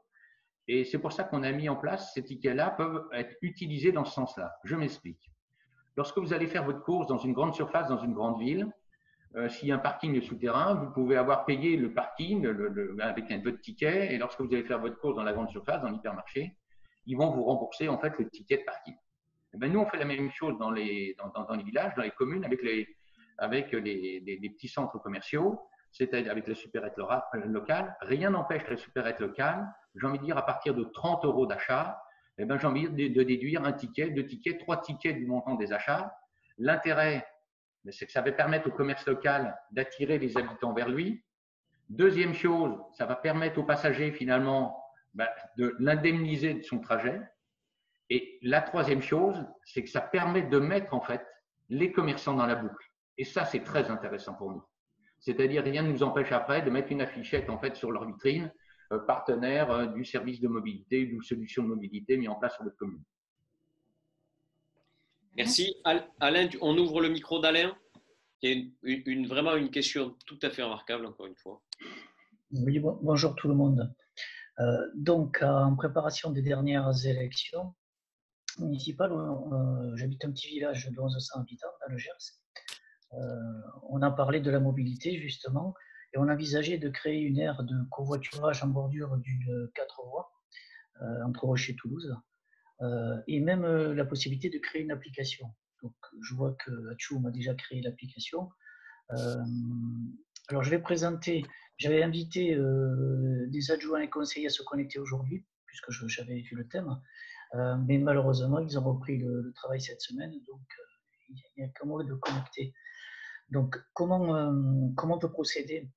Et c'est pour ça qu'on a mis en place ces tickets-là peuvent être utilisés dans ce sens-là. Je m'explique. Lorsque vous allez faire votre course dans une grande surface, dans une grande ville, s'il y a un parking souterrain, vous pouvez avoir payé le parking avec votre ticket. Et lorsque vous allez faire votre course dans la grande surface, dans l'hypermarché, ils vont vous rembourser en fait le ticket de parking. Et bien, nous, on fait la même chose dans les villages, dans les communes, avec les petits centres commerciaux, c'est-à-dire avec la supérette locale. Rien n'empêche la supérette locale, j'ai envie de dire, à partir de 30 € d'achat, eh ben, j'ai envie de déduire un ticket, 2 tickets, 3 tickets du montant des achats. L'intérêt, c'est que ça va permettre au commerce local d'attirer les habitants vers lui. Deuxième chose, ça va permettre aux passagers finalement de l'indemniser de son trajet. Et la troisième chose, c'est que ça permet de mettre en fait les commerçants dans la boucle. Et ça, c'est très intéressant pour nous. C'est-à-dire, rien ne nous empêche après de mettre une affichette en fait sur leur vitrine, partenaire du service de mobilité ou solution de mobilité mis en place sur votre commune. Merci. Alain, on ouvre le micro d'Alain, qui est vraiment une question tout à fait remarquable, encore une fois. Oui, bonjour tout le monde. Donc, en préparation des dernières élections municipales, j'habite un petit village de 1100 habitants dans le Gers. On a parlé de la mobilité justement et on envisageait de créer une aire de covoiturage en bordure d'une 4 voies entre Roche et Toulouse et même la possibilité de créer une application. Donc je vois que Atchoum a déjà créé l'application. Alors je vais présenter, j'avais invité des adjoints et conseillers à se connecter aujourd'hui puisque j'avais vu le thème, mais malheureusement ils ont repris le travail cette semaine, donc il n'y a qu'un moyen de connecter. Donc, comment on peut procéder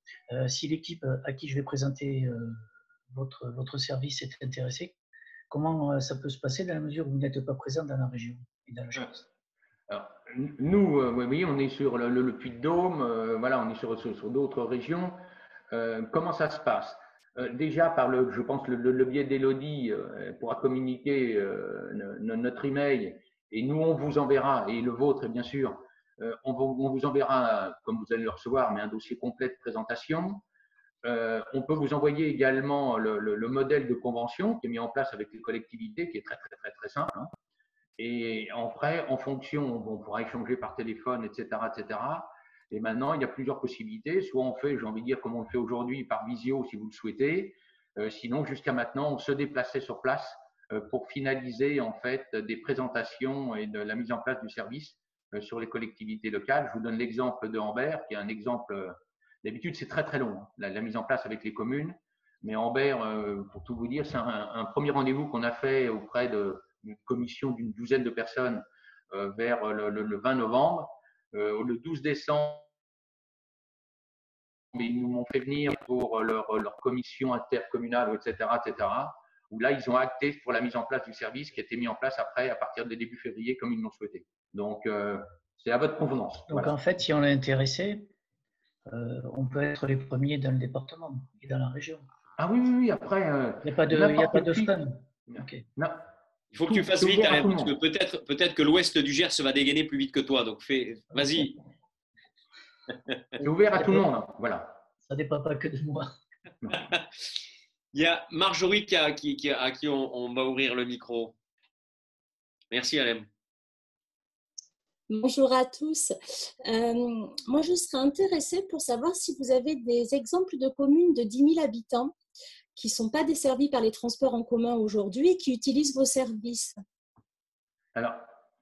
si l'équipe à qui je vais présenter votre service est intéressée? Comment ça peut se passer dans la mesure où vous n'êtes pas présent dans la région et dans le Gers? Alors, nous, oui, on est sur le Puy-de-Dôme, voilà, on est sur d'autres régions. Comment ça se passe? Déjà, je pense, le biais d'Élodie pourra communiquer notre email et nous, on vous enverra, et le vôtre, bien sûr, on vous enverra, comme vous allez le recevoir, mais un dossier complet de présentation. On peut vous envoyer également le modèle de convention qui est mis en place avec les collectivités, qui est très, très, très, très simple. Hein. Et en fonction, on pourra échanger par téléphone, etc., etc. Et maintenant, il y a plusieurs possibilités. Soit on fait, j'ai envie de dire, comme on le fait aujourd'hui, par visio, si vous le souhaitez. Sinon, jusqu'à maintenant, on se déplaçait sur place pour finaliser en fait des présentations et de la mise en place du service sur les collectivités locales. Je vous donne l'exemple de Ambert, qui est un exemple. D'habitude, c'est très très long, hein, la mise en place avec les communes. Mais Ambert, pour tout vous dire, c'est un premier rendez-vous qu'on a fait auprès d'une commission d'une douzaine de personnes vers le 20 novembre. Le 12 décembre, mais ils nous m'ont fait venir pour leur commission intercommunale, etc., où là, ils ont acté pour la mise en place du service qui a été mis en place après, à partir de début février, comme ils l'ont souhaité. Donc, c'est à votre convenance. Donc, voilà. En fait, si on est intéressé, on peut être les premiers dans le département et dans la région. Ah oui, après… il n'y a pas de frein. Okay. Non. Il faut que tu fasses vite, Alain, parce que peut-être que l'ouest du Gers va dégainer plus vite que toi. Donc, vas-y. C'est ouvert à tout le monde. Voilà. Ça ne dépend pas que de moi. Il y a Marjorie à qui on va ouvrir le micro. Merci, Alain. Bonjour à tous. Moi, je serais intéressée pour savoir si vous avez des exemples de communes de 10 000 habitants qui ne sont pas desservies par les transports en commun aujourd'hui et qui utilisent vos services. Alors,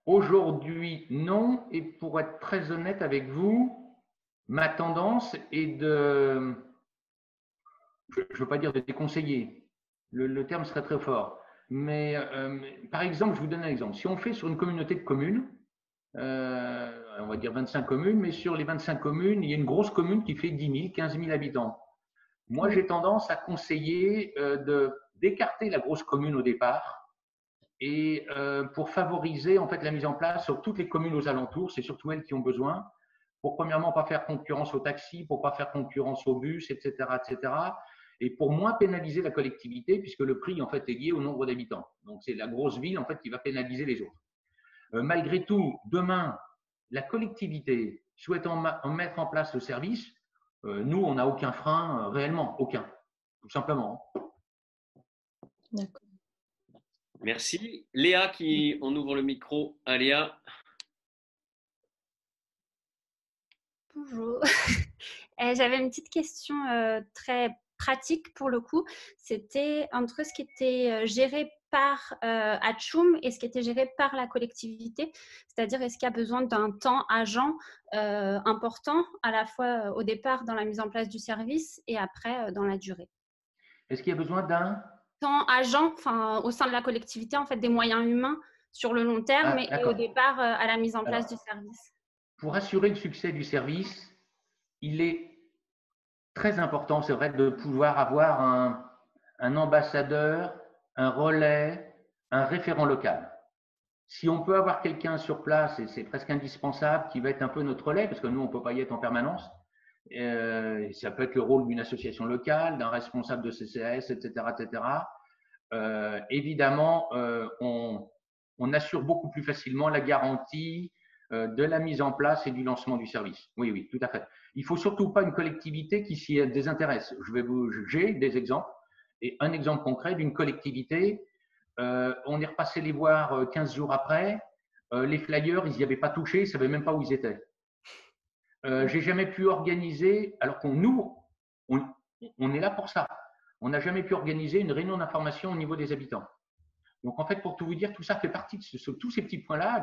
aujourd'hui, non. Et pour être très honnête avec vous, ma tendance est de… Je ne veux pas dire de déconseiller. Le terme serait très fort. Mais par exemple, je vous donne un exemple. Si on fait sur une communauté de communes, on va dire 25 communes, mais sur les 25 communes, il y a une grosse commune qui fait 10 000, 15 000 habitants. Moi, j'ai tendance à conseiller d'écarter la grosse commune au départ et pour favoriser en fait la mise en place sur toutes les communes aux alentours, c'est surtout elles qui ont besoin, pour premièrement pas faire concurrence aux taxis, pour pas faire concurrence aux bus, etc., et pour moins pénaliser la collectivité puisque le prix en fait est lié au nombre d'habitants. Donc c'est la grosse ville en fait qui va pénaliser les autres. Malgré tout, demain, la collectivité souhaitant mettre en place le service, nous, on n'a aucun frein, réellement, aucun, tout simplement. D'accord. Merci. Léa, on ouvre le micro à Léa. Bonjour. J'avais une petite question très pratique pour le coup. C'était entre ce qui était géré par Atchoum et ce qui était géré par la collectivité. C'est-à-dire, est-ce qu'il y a besoin d'un temps agent important, à la fois au départ dans la mise en place du service et après dans la durée? Est-ce qu'il y a besoin d'un temps agent, au sein de la collectivité, en fait, des moyens humains sur le long terme et au départ à la mise en place du service? Pour assurer le succès du service, il est très important, c'est vrai, de pouvoir avoir un ambassadeur, un relais, un référent local. Si on peut avoir quelqu'un sur place, et c'est presque indispensable, qui va être un peu notre relais, parce que nous, on ne peut pas y être en permanence, ça peut être le rôle d'une association locale, d'un responsable de CCAS, etc. Évidemment, on assure beaucoup plus facilement la garantie de la mise en place et du lancement du service. Oui, tout à fait. Il ne faut surtout pas une collectivité qui s'y désintéresse. J'ai des exemples, et un exemple concret d'une collectivité, on est repassé les voir 15 jours après, les flyers, ils n'y avaient pas touché, ils ne savaient même pas où ils étaient. J'ai jamais pu organiser, alors qu'on on est là pour ça, on n'a jamais pu organiser une réunion d'information au niveau des habitants. Donc en fait, pour tout vous dire, tout ça fait partie de tous ces petits points-là,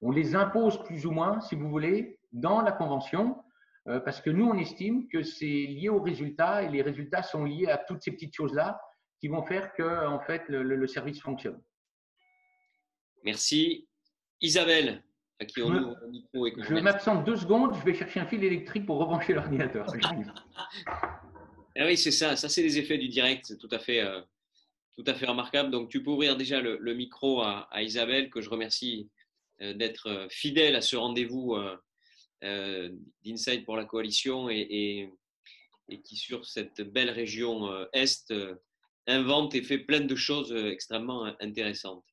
on les impose plus ou moins, si vous voulez, dans la convention, parce que nous, on estime que c'est lié aux résultats et les résultats sont liés à toutes ces petites choses-là qui vont faire que en fait, le service fonctionne. Merci. Isabelle, à qui on ouvre le micro. Je m'absente 2 secondes, je vais chercher un fil électrique pour rebrancher l'ordinateur. Ah oui, c'est ça. Ça, c'est les effets du direct. C'est tout à fait remarquable. Donc, tu peux ouvrir déjà le micro à Isabelle, que je remercie d'être fidèle à ce rendez-vous d'Insight pour la coalition et qui, sur cette belle région Est, invente et fait plein de choses extrêmement intéressantes.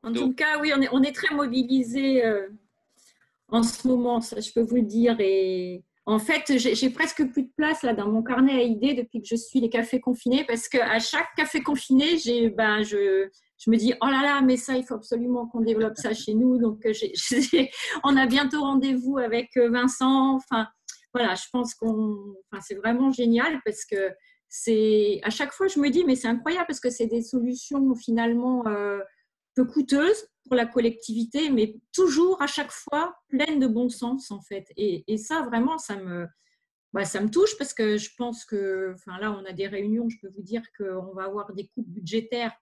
En tout cas, oui, on est très mobilisés en ce moment, ça je peux vous le dire. Et en fait, j'ai presque plus de place là dans mon carnet à idées depuis que je suis les cafés confinés, parce qu'à chaque café confiné, je me dis, oh là là, mais ça, il faut absolument qu'on développe ça chez nous. Donc, on a bientôt rendez-vous avec Vincent. Enfin, voilà, je pense c'est vraiment génial parce que à chaque fois, je me dis, mais c'est incroyable parce que c'est des solutions finalement peu coûteuses pour la collectivité, mais toujours à chaque fois pleines de bon sens en fait. Et ça, vraiment, ça me touche parce que je pense que, là, on a des réunions, je peux vous dire qu'on va avoir des coupes budgétaires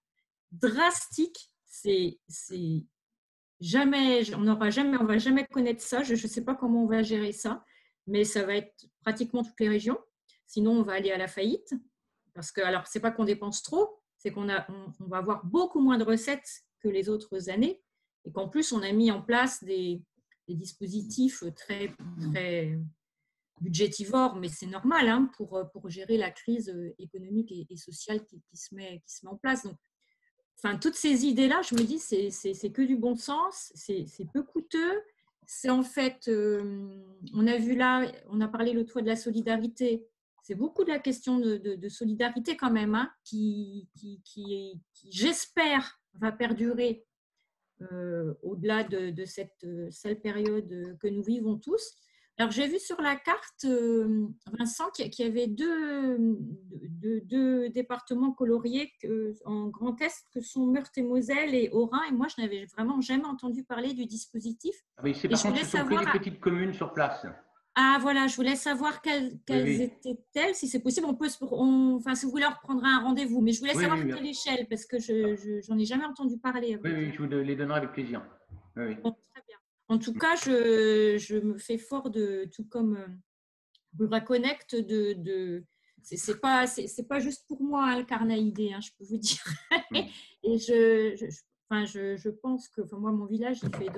drastiques. On va jamais connaître ça. Je ne sais pas comment on va gérer ça. mais ça va être pratiquement toutes les régions. Sinon, on va aller à la faillite. Parce que, alors, ce n'est pas qu'on dépense trop, c'est qu'on va avoir beaucoup moins de recettes que les autres années. Et qu'en plus, on a mis en place des dispositifs très, très budgétivores, mais c'est normal hein, pour gérer la crise économique et sociale qui se met en place. Donc, enfin, toutes ces idées-là, je me dis, c'est que du bon sens, c'est peu coûteux. C'est en fait, on a vu là, on a parlé l'autre fois de la solidarité. C'est beaucoup de la question de solidarité quand même, hein, qui j'espère, va perdurer au-delà de cette sale période que nous vivons tous. Alors, j'ai vu sur la carte, Vincent, qu'il y avait deux départements coloriés en Grand Est, que sont Meurthe-et-Moselle et Haut-Rhin. Et moi, je n'avais vraiment jamais entendu parler du dispositif. Oui, par contre, ce sont que des petites communes sur place. Ah, voilà, je voulais savoir quelles étaient-elles, si c'est possible. Enfin, si vous voulez, on reprendra un rendez-vous. Mais je voulais savoir quelle échelle, parce que je n'en ai jamais entendu parler. Oui, je vous les donnerai avec plaisir. Oui. Bon, très bien. En tout cas, je me fais fort tout comme Rural Connect, c'est pas juste pour moi hein, le carnet idée, hein, je peux vous dire. Et je pense que moi, mon village, il fait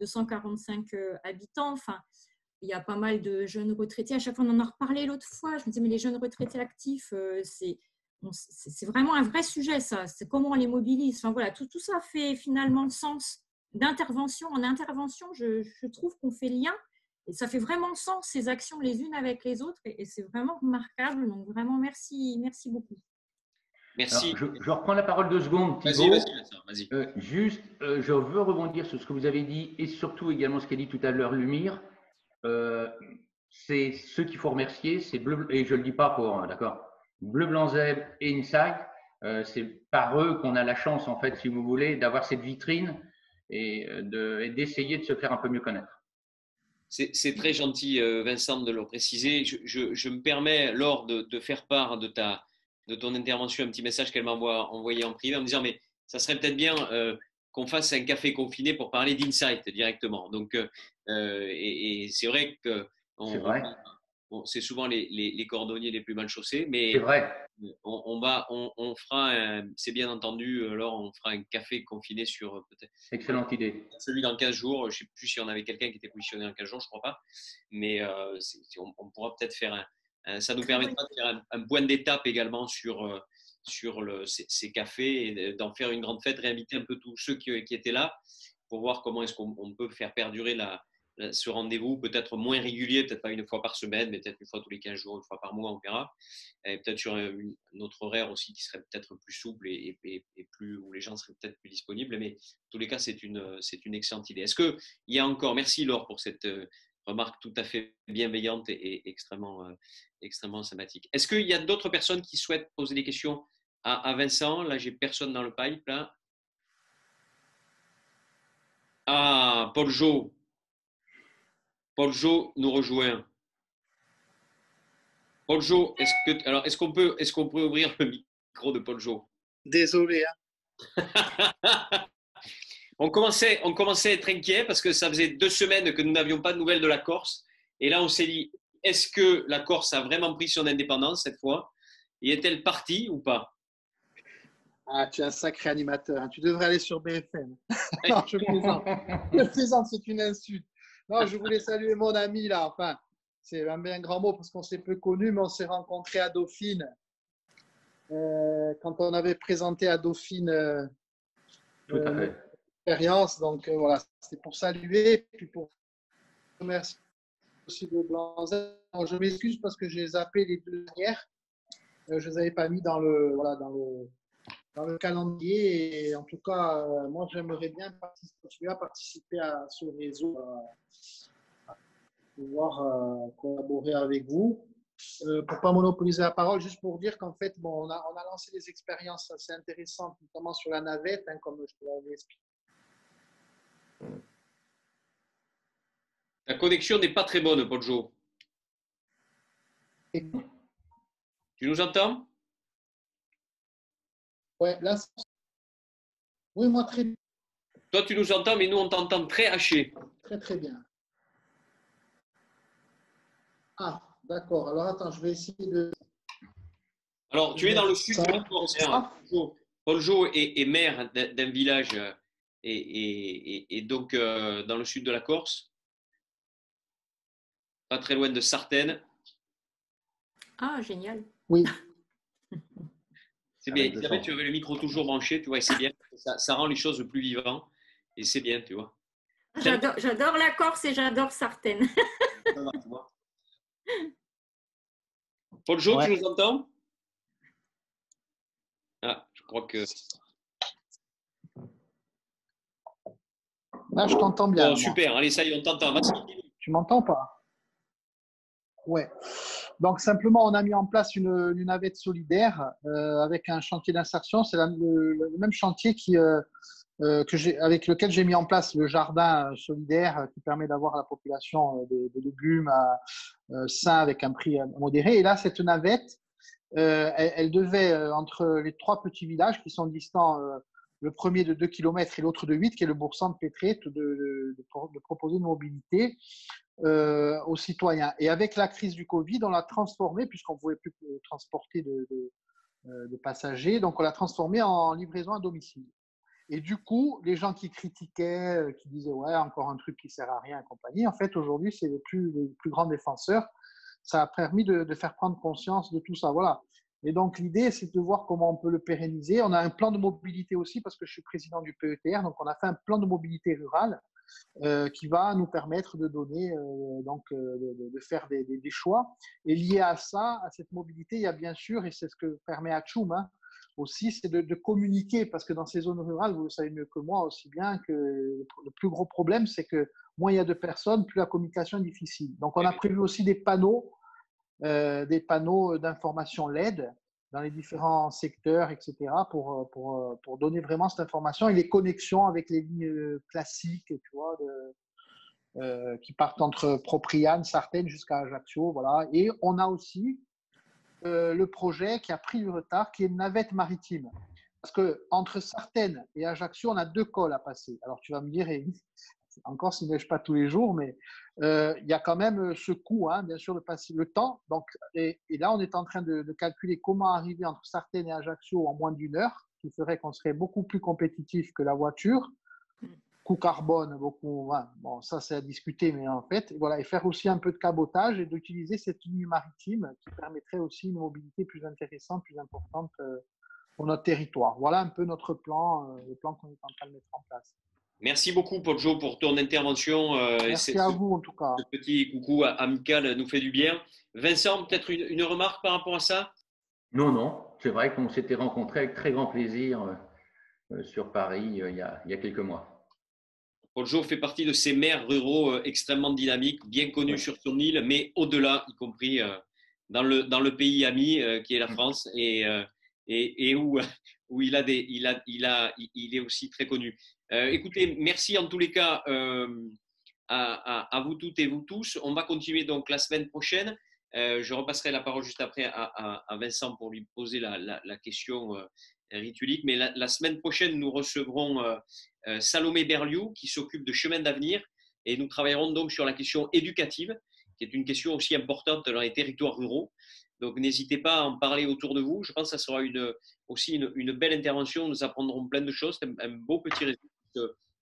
245 habitants. Enfin, il y a pas mal de jeunes retraités. À chaque fois, on en a reparlé l'autre fois. Je me disais, mais les jeunes retraités actifs, c'est vraiment un vrai sujet, ça. C'est comment on les mobilise. Enfin, voilà, tout ça fait finalement sens d'intervention en intervention. Je trouve qu'on fait lien et ça fait vraiment sens, ces actions les unes avec les autres. Et c'est vraiment remarquable. Donc, vraiment, merci beaucoup. Merci. Alors, je reprends la parole 2 secondes, Thibaut. Vas-y. Juste, je veux rebondir sur ce que vous avez dit et surtout également ce qu'a dit tout à l'heure Lumire. C'est ceux qu'il faut remercier, c'est Bleu, et je ne le dis pas pour, d'accord, Bleu Blanc Zèbre et Insight, c'est par eux qu'on a la chance, en fait, si vous voulez, d'avoir cette vitrine et d'essayer de se faire un peu mieux connaître. C'est très gentil, Vincent, de le préciser. Je me permets, Laure, de faire part de ton intervention, un petit message qu'elle m'a envoyé en privé en me disant, mais ça serait peut-être bien qu'on fasse un café confiné pour parler d'Insight directement. Donc, et c'est vrai que c'est souvent les cordonniers les plus mal chaussés, mais c'est vrai. On fera, c'est bien entendu, alors on fera un café confiné sur peut-être. Excellente idée. Celui dans 15 jours, je ne sais plus si on avait quelqu'un qui était positionné dans 15 jours, je ne crois pas, mais on pourra peut-être faire ça nous permettra de faire un point d'étape également sur ces cafés et d'en faire une grande fête, réinviter un peu tous ceux qui étaient là pour voir comment est-ce qu'on peut faire perdurer ce rendez-vous, peut-être moins régulier, peut-être pas une fois par semaine, mais peut-être une fois tous les 15 jours, une fois par mois, on verra. Et peut-être sur un autre horaire aussi qui serait peut-être plus souple et plus, où les gens seraient peut-être plus disponibles. Mais en tous les cas, c'est une excellente idée. Est-ce qu'il y a encore, merci Laure pour cette remarque tout à fait bienveillante et extrêmement sympathique. Est-ce qu'il y a d'autres personnes qui souhaitent poser des questions à Vincent? Là, j'ai personne dans le pipe. Là. Ah, Paul Jo. Paul Jo nous rejoint. Paul Jo, est-ce qu'on peut ouvrir le micro de Paul Jo? Désolé. On commençait à être inquiet parce que ça faisait 2 semaines que nous n'avions pas de nouvelles de la Corse. Et là, on s'est dit, est-ce que la Corse a vraiment pris son indépendance cette fois? Et est-elle partie ou pas? Ah, tu es un sacré animateur. Tu devrais aller sur BFM. Non, je plaisante. Je plaisante, c'est une insulte. Non, je voulais saluer mon ami là. Enfin, c'est un bien grand mot parce qu'on s'est peu connus, mais on s'est rencontrés à Dauphine. Quand on avait présenté à Dauphine l'expérience. Donc voilà, c'était pour saluer. Puis pour remercier aussi le Blanc. Je m'excuse parce que j'ai zappé les 2 dernières. Je ne les avais pas mis dans le calendrier. Et en tout cas, moi, j'aimerais bien continuer à participer à ce réseau, pouvoir collaborer avec vous. Pour ne pas monopoliser la parole, juste pour dire qu'en fait, on a lancé des expériences assez intéressantes, notamment sur la navette, comme je te l'avais expliqué. La connexion n'est pas très bonne, Paul Jo. Tu nous entends? Ouais, là, oui, moi, très bien. Toi, tu nous entends, mais nous, on t'entend très haché. Très, très bien. Ah, d'accord. Alors, attends, je vais essayer de… Alors, tu es dans le sud de la Corse. Hein. Paul Jo est maire d'un village et donc dans le sud de la Corse, pas très loin de Sartène. Ah, génial. Oui. C'est bien. Isabelle, tu avais le micro toujours branché, tu vois, et c'est bien. Ça rend les choses plus vivantes et c'est bien, tu vois. J'adore la Corse et j'adore Sartène. Ça va, tu vois. Paul Jo, tu nous entends? Ah, je crois que… Là, je t'entends bien. Bon, super. Allez, ça y est, on t'entend. Tu m'entends pas? Ouais. Donc, simplement, on a mis en place une navette solidaire avec un chantier d'insertion. C'est le même chantier avec lequel j'ai mis en place le jardin solidaire qui permet d'avoir à la population des légumes sains avec un prix modéré. Et là, cette navette, elle devait, entre les 3 petits villages qui sont distants, le premier de 2 km et l'autre de 8, qui est le bourg de Pétré, de proposer une mobilité aux citoyens. Et avec la crise du Covid, on l'a transformé, puisqu'on ne pouvait plus transporter de passagers, donc on l'a transformé en livraison à domicile. Et du coup, les gens qui critiquaient, qui disaient ouais, encore un truc qui sert à rien et compagnie, en fait, aujourd'hui, c'est les plus grands défenseurs. Ça a permis de faire prendre conscience de tout ça. Voilà. Et donc, l'idée, c'est de voir comment on peut le pérenniser. On a un plan de mobilité aussi, parce que je suis président du PETR, donc on a fait un plan de mobilité rurale qui va nous permettre de donner, de faire des choix. Et lié à ça, à cette mobilité, il y a bien sûr, et c'est ce que permet Atchoum, aussi, c'est de communiquer, parce que dans ces zones rurales, vous le savez mieux que moi aussi bien, que le plus gros problème, c'est que moins il y a de personnes, plus la communication est difficile. Donc, on a prévu aussi des panneaux d'information LED dans les différents secteurs, etc., pour donner vraiment cette information et les connexions avec les lignes classiques, tu vois, qui partent entre Propriane, Sartène jusqu'à Ajaccio. Voilà. Et on a aussi le projet qui a pris du retard, qui est une navette maritime. Parce qu'entre Sartène et Ajaccio, on a 2 cols à passer. Alors, tu vas me dire, encore s'il ne neige pas tous les jours, mais il y a quand même ce coût, bien sûr, de passer le temps. Donc, et là, on est en train de calculer comment arriver entre Sartène et Ajaccio en moins d'1 heure, qui ferait qu'on serait beaucoup plus compétitif que la voiture. Coût carbone, beaucoup, bon, ça c'est à discuter, mais en fait, voilà, et faire aussi un peu de cabotage et d'utiliser cette ligne maritime qui permettrait aussi une mobilité plus intéressante, plus importante pour notre territoire. Voilà un peu notre plan, le plan qu'on est en train de mettre en place. Merci beaucoup, Paul Jo, pour ton intervention. Merci à vous, en tout cas. Ce petit coucou amical nous fait du bien. Vincent, peut-être une remarque par rapport à ça? Non. C'est vrai qu'on s'était rencontrés avec très grand plaisir sur Paris il y a quelques mois. Paul Jo fait partie de ces maires ruraux extrêmement dynamiques, bien connus sur son île, mais au-delà, y compris dans le pays ami qui est la France et où il est aussi très connu. Écoutez, merci en tous les cas à vous toutes et vous tous. On va continuer donc la semaine prochaine. Je repasserai la parole juste après à Vincent pour lui poser la question rituelique. Mais la semaine prochaine, nous recevrons Salomé Berliou qui s'occupe de Chemin d'avenir et nous travaillerons donc sur la question éducative, qui est une question aussi importante dans les territoires ruraux. Donc n'hésitez pas à en parler autour de vous. Je pense que ça sera aussi une belle intervention. Nous apprendrons plein de choses. C'est un beau petit réseau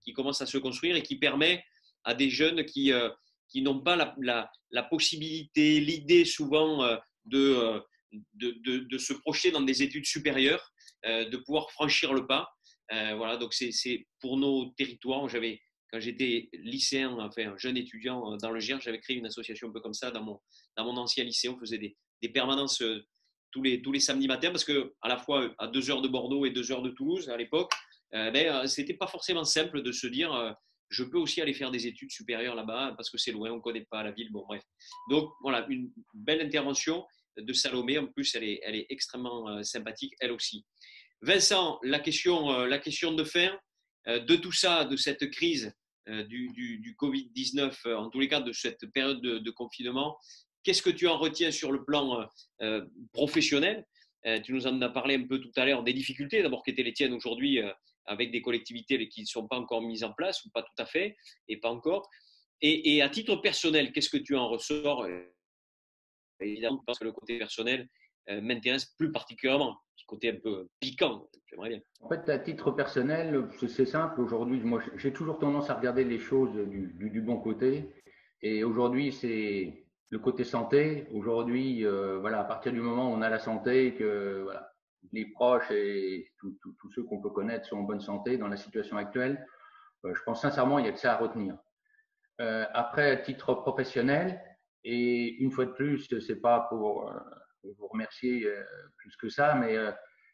qui commence à se construire et qui permet à des jeunes qui n'ont pas la possibilité, l'idée souvent de se projeter dans des études supérieures, de pouvoir franchir le pas. Voilà, donc c'est pour nos territoires. Quand j'étais lycéen, enfin jeune étudiant dans le Gers, j'avais créé une association un peu comme ça dans mon ancien lycée. On faisait des permanences tous les samedis matins parce que à la fois à 2 heures de Bordeaux et 2 heures de Toulouse à l'époque, c'était pas forcément simple de se dire je peux aussi aller faire des études supérieures là-bas parce que c'est loin, on ne connaît pas la ville. Bon, bref. Donc, voilà, une belle intervention de Salomé. En plus, elle est extrêmement sympathique, elle aussi. Vincent, la question de fin de tout ça, de cette crise du Covid-19, en tous les cas de cette période de confinement, qu'est-ce que tu en retiens sur le plan professionnel? Tu nous en as parlé un peu tout à l'heure des difficultés, d'abord qui étaient les tiennes aujourd'hui avec des collectivités qui ne sont pas encore mises en place, ou pas tout à fait, et pas encore. Et à titre personnel, qu'est-ce que tu en ressors évidemment, je pense que le côté personnel m'intéresse plus particulièrement, ce côté un peu piquant, j'aimerais bien. En fait, à titre personnel, c'est simple. Aujourd'hui, moi, j'ai toujours tendance à regarder les choses du bon côté. Et aujourd'hui, c'est le côté santé. Aujourd'hui, voilà, à partir du moment où on a la santé, que voilà, les proches et tous ceux qu'on peut connaître sont en bonne santé dans la situation actuelle, je pense sincèrement, il n'y a que ça à retenir. Après, à titre professionnel, et une fois de plus, c'est pas pour vous remercier plus que ça, mais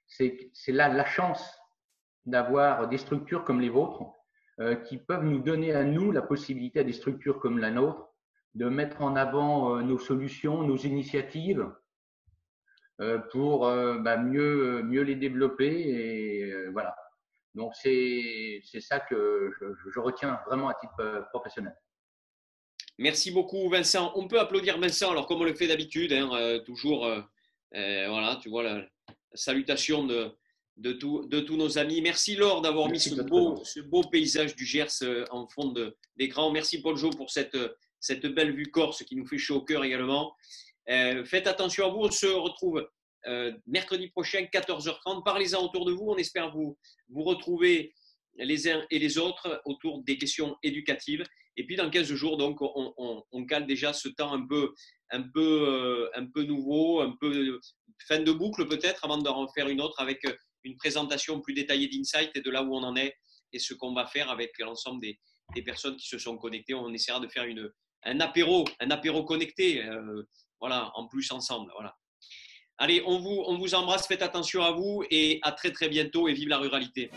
c'est là la chance d'avoir des structures comme les vôtres qui peuvent nous donner à nous la possibilité à des structures comme la nôtre de mettre en avant nos solutions, nos initiatives pour mieux les développer et voilà. Donc c'est ça que je retiens vraiment à titre professionnel. Merci beaucoup Vincent. On peut applaudir Vincent, alors comme on le fait d'habitude, toujours, voilà, tu vois la salutation de tous nos amis. Merci Laure d'avoir mis ce beau paysage du Gers en fond d'écran. Merci Paul Jo pour cette belle vue corse qui nous fait chaud au cœur également. Faites attention à vous, on se retrouve mercredi prochain 14h30. Parlez-en autour de vous, on espère vous retrouver les uns et les autres autour des questions éducatives. Et puis dans 15 jours, donc, on cale déjà ce temps un peu nouveau, un peu fin de boucle peut-être, avant d'en faire une autre avec une présentation plus détaillée d'Insight et de là où on en est et ce qu'on va faire avec l'ensemble des personnes qui se sont connectées. On essaiera de faire un apéro connecté, voilà, en plus ensemble. Voilà. Allez, on vous embrasse, faites attention à vous et à très très bientôt et vive la ruralité.